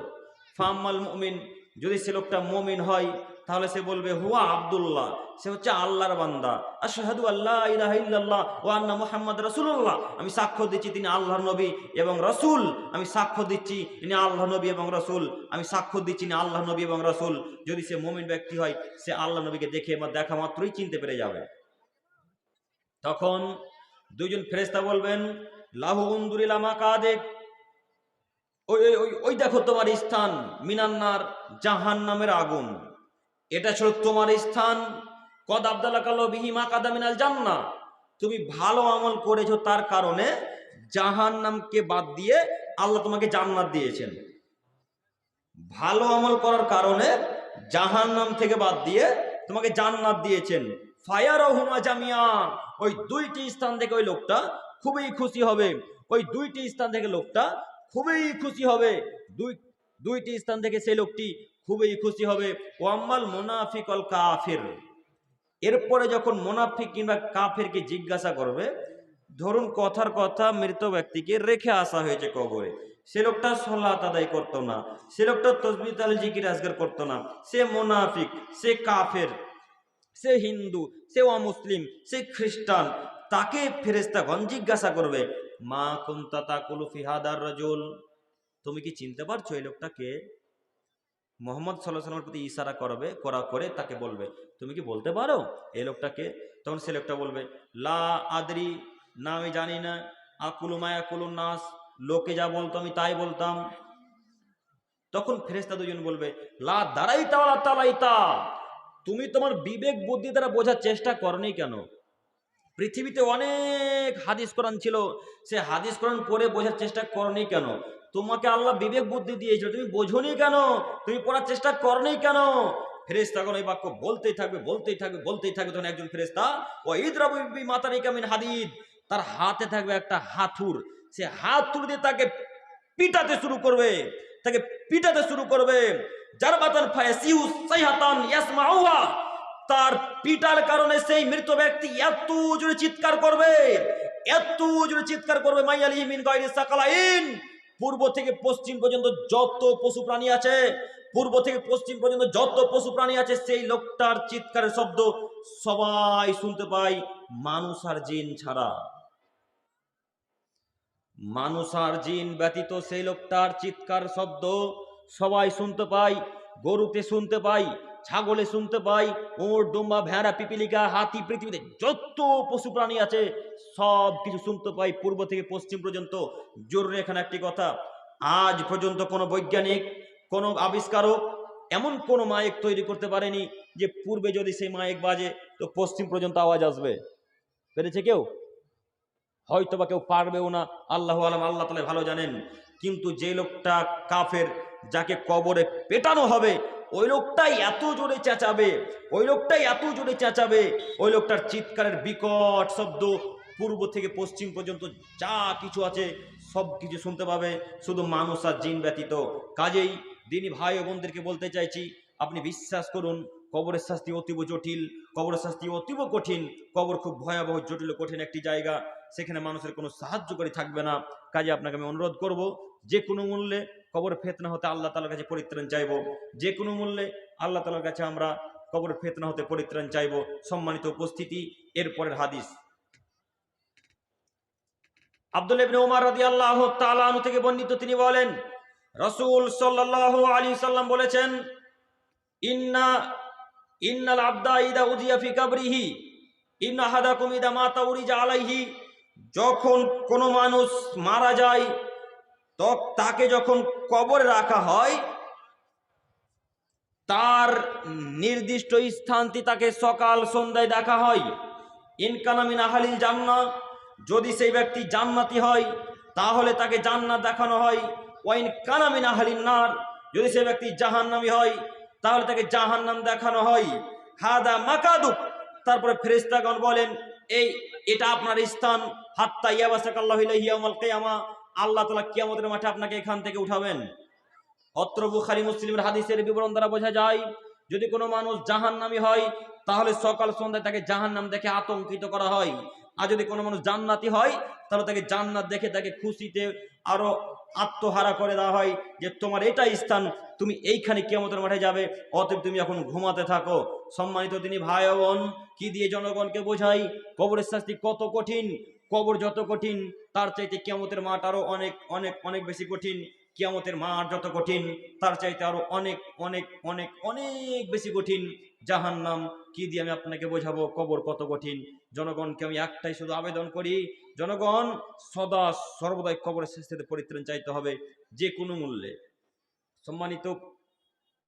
ফাম্মাল মুমিন, যদি সে লোকটা মুমিন হয় তাহলে সে বলবে, হুয়া আব্দুল্লাহ, সে হচ্ছে আল্লাহর বান্দা। আশহাদু আল্লা ইলাহা ইল্লাল্লাহ ওয়া আন্না মুহাম্মাদ রাসূলুল্লাহ, আমি সাক্ষ্য দিচ্ছি তিনি আল্লাহর নবী এবং রাসূল, আমি সাক্ষ্য দিচ্ছি তিনি আল্লাহর নবী এবং রাসূল, আমি সাক্ষ্য দিচ্ছি তিনি আল্লাহর নবী এবং রাসূল। যদি সে মুমিন ব্যক্তি হয় সে আল্লাহর নবীকে দেখে বা দেখা মাত্রই চিনতে পেরে যাবে। তখন 2 জন ফেরেশতা বলবেন, লাহু উনদুর ইলা মাকাদিক, ওই ওই ওই দেখো তোমার স্থান, মিনান্নার, জাহান্নামের আগুন, এটা ছিল তোমার স্থান। কদ আবদালাকাল্লাহু বিহি মাকাদা মিনাল জান্নাহ, তুমি ভালো আমল করেছো তার কারণে জাহান্নামকে বাদ দিয়ে আল্লাহ তোমাকে জান্নাত দিয়েছেন। ভালো আমল করার কারণে জাহান্নাম থেকে বাদ দিয়ে তোমাকে জান্নাত দিয়েছেন। ফায়ারহুমা জামিয়া, ওই 2টি স্থান থেকে ওই লোকটা খুবই খুশি হবে, ওই 2টি স্থান থেকে লোকটা খুবই খুশি হবে, 2টি স্থান থেকে সেই লোকটি খুবই খুশি হবে। ওয়াম্মাল মুনাফিক ওয়াল কাফির, এরপরে যখন মুনাফিক কিংবা কাফেরকে জিজ্ঞাসা করবে ধরুন কথার কথা মৃত ব্যক্তিকে রেখে আসা হয়েছে কবরে, সে লোকটা সালাত আদায় করতো না, সে লোকটা তাসবিহ তাহলিল জিকির আজকার করতো না, সে মুনাফিক, সে কাফের, সে হিন্দু, সে অমুসলিম, সে খ্রিস্টান, তাকে ফেরেশতাগণ জিজ্ঞাসা করবে, মা কুনতা তাকুলু ফি হাদার রাজুল, তুমি কি চিনতে পারছো এই লোকটাকে? মোহাম্মদ সাল্লাল্লাহু আলাইহি ওয়াসাল্লামের প্রতি ইশারা করে তাকে বলবে, তুমি কি বলতে পারো এই লোকটাকে? তখন সে লোকটা বলবে, লা আদরি, না আমি জানি না, আকুলু মা ইয়াকুলুন নাস, লোকে যা বলতো আমি তাই বলতাম। তখন ফেরেশতা দুজন বলবে, লা দারাইতা ওয়ালা তালাইতা, তুমি তোমার বিবেক বুদ্ধি দ্বারা বোঝার চেষ্টা করনি কেন? পৃথিবীতে অনেক হাদিস কোরআন ছিল, সে হাদিস কোরআন পড়ে বোঝার চেষ্টা করনি কেন? তোমাকে আল্লাহ বিবেক বুদ্ধি দিয়েছিল, তুমি বোঝোনি কেন? তুমি পড়ার চেষ্টা করনি কেন? ফেরেশতাগণ এই বাক্য বলতেই থাকবে। তখন একজন ফেরেশতা, ওয়া ইদরাবু বিমাতারিকা মিন হাদিদ, তার হাতে থাকবে একটা হাতুড়, সে হাতুড় দিয়ে তাকে পিটাতে শুরু করবে। জারবাতান ফায়াসিউ সাইহাতান ইয়াসমাউহা, তার পিটার কারণে সেই মৃত ব্যক্তি এত জোরে চিৎকার করবে, মাইয়ালিহি মিন গায়রি সাকালাইন, পূর্ব থেকে পশ্চিম পর্যন্ত যত পশু প্রাণী আছে সেই লোকটার চিৎকারের শব্দ সবাই শুনতে পায়, মানুষ আর জিন ছাড়া। মানুষ আর জিন ব্যতীত সেই লোকটার চিৎকার শব্দ সবাই শুনতে পায়। গরুতে শুনতে পাই, ছাগলে শুনতে পাই, ওঁট, দুম্বা, ভেড়া, পিপিলিকা, হাতি, পৃথিবীতে যত পশু প্রাণী আছে সব কিছু শুনতে পাই পূর্ব থেকে পশ্চিম পর্যন্ত। জরুরি এখানে একটি কথা, আজ পর্যন্ত কোনো বৈজ্ঞানিক, কোনো আবিষ্কারক এমন কোনো মাইক তৈরি করতে পারেনি যে পূর্বে যদি সেই মাইক বাজে তো পশ্চিম পর্যন্ত আওয়াজ আসবে। পেরেছে কেউ? হয়তো বা কেউ পারবেও না, আল্লাহ আলাম, আল্লাহ তাআলা ভালো জানেন। কিন্তু যে লোকটা কাফের, যাকে কবরে পেটানো হবে, ওই লোকটাই এত জোরে চেঁচাবে, ওই লোকটার চিৎকারের বিকট শব্দ পূর্ব থেকে পশ্চিম পর্যন্ত যা কিছু আছে সব কিছু শুনতে পাবে, শুধু মানুষ আর জিন ব্যতীত। কাজেই দিনী ভাই ও বোনদেরকে বলতে চাইছি, আপনি বিশ্বাস করুন, কবরের শাস্তি অতীব জটিল, কবরের শাস্তি অতীব কঠিন। কবর খুব ভয়াবহ, জটিল, কঠিন একটি জায়গা, সেখানে মানুষের কোনো সাহায্যকারী থাকবে না। কাজে আপনাকে আমি অনুরোধ করব, যে কোনো মূল্যে কবর ফিতনা হতে আল্লাহ তাআলার কাছে পরিত্রাণ চাইব, যে কোনো মূল্যে আল্লাহ তাআলার কাছে আমরা কবর ফিতনা হতে পরিত্রাণ চাইব। সম্মানিত উপস্থিতি, এরপরের হাদিস আব্দুল্লাহ ইবনে উমর রাদিয়াল্লাহু তাআলা আনহু থেকে বর্ণিত, তিনি বলেন, রাসূল সাল্লাল্লাহু আলাইহি সাল্লাম বলেছেন, ইন্নাল আবদা ইদা উযিয়া ফি কবরিহি ইন্না আহাদাকুম ইদা মাতা উরিজা আলাইহি, যখন কোনো মানুষ মারা যায় তাকে যখন কবরে রাখা হয়, তার নির্দিষ্ট স্থানটি তাকে সকাল সন্ধ্যায় দেখা হয়। ইনকানা মিন আহলিল জান্নাহ, যদি সেই ব্যক্তি জান্নাতি হয় তাহলে তাকে জান্নাত দেখানো হয়। ওয়াইন কানা মিন আহলিন নার, যদি সেই ব্যক্তি জাহান্নামী হয় তাহলে তাকে জাহান্নাম দেখানো হয়। হাদা মাকাদুক, তারপরে ফেরেশতাগণ বলেন, এটা আপনার স্থান। হাত্তা ইয়াবাসাকাল্লাহু ইলাইহি ইয়াউমাল কিয়ামা, আল্লাহ তাআলা কিয়ামতের মাঠে আপনাকে এখান থেকে উঠাবেন। অত্র বুখারী মুসলিমের হাদিসের বিবরণ দ্বারা বোঝা যায়, যদি কোনো মানুষ জাহান্নামী হয় তাহলে সকাল সন্ধ্যায় তাকে জাহান্নাম দেখে আতঙ্কিত করা হয়, আর যদি কোনো মানুষ জান্নাতি হয় তাহলে তাকে জান্নাত দেখে তাকে খুশিতে আরো আত্মহারা করে দেওয়া হয়, যে তোমার এটাই স্থান, তুমি এইখানে কিয়ামতের মাঠে যাবে, অতএব তুমি এখন ঘুমাতে থাকো। সম্মানিত দিনী ভাই ও বোন, কি দিয়ে জনগণকে বোঝাই কবরের শাস্তি কত কঠিন। কবর যত কঠিন তার চাইতে কিয়ামতের মাঠ আরো অনেক অনেক অনেক বেশি কঠিন। কিয়ামতের মাঠ যত কঠিন তার চাইতে আরো অনেক অনেক অনেক অনেক বেশি কঠিন জাহান্নাম। কি দিয়ে আমি আপনাকে বোঝাবো কবর কত কঠিন। জনগণকে আমি একটাই শুধু আবেদন করি, জনগণ সদা সর্বদাই কবরের শাস্তি থেকে পরিত্রাণ চাইতে হবে যে কোনো মূল্যে। সম্মানিত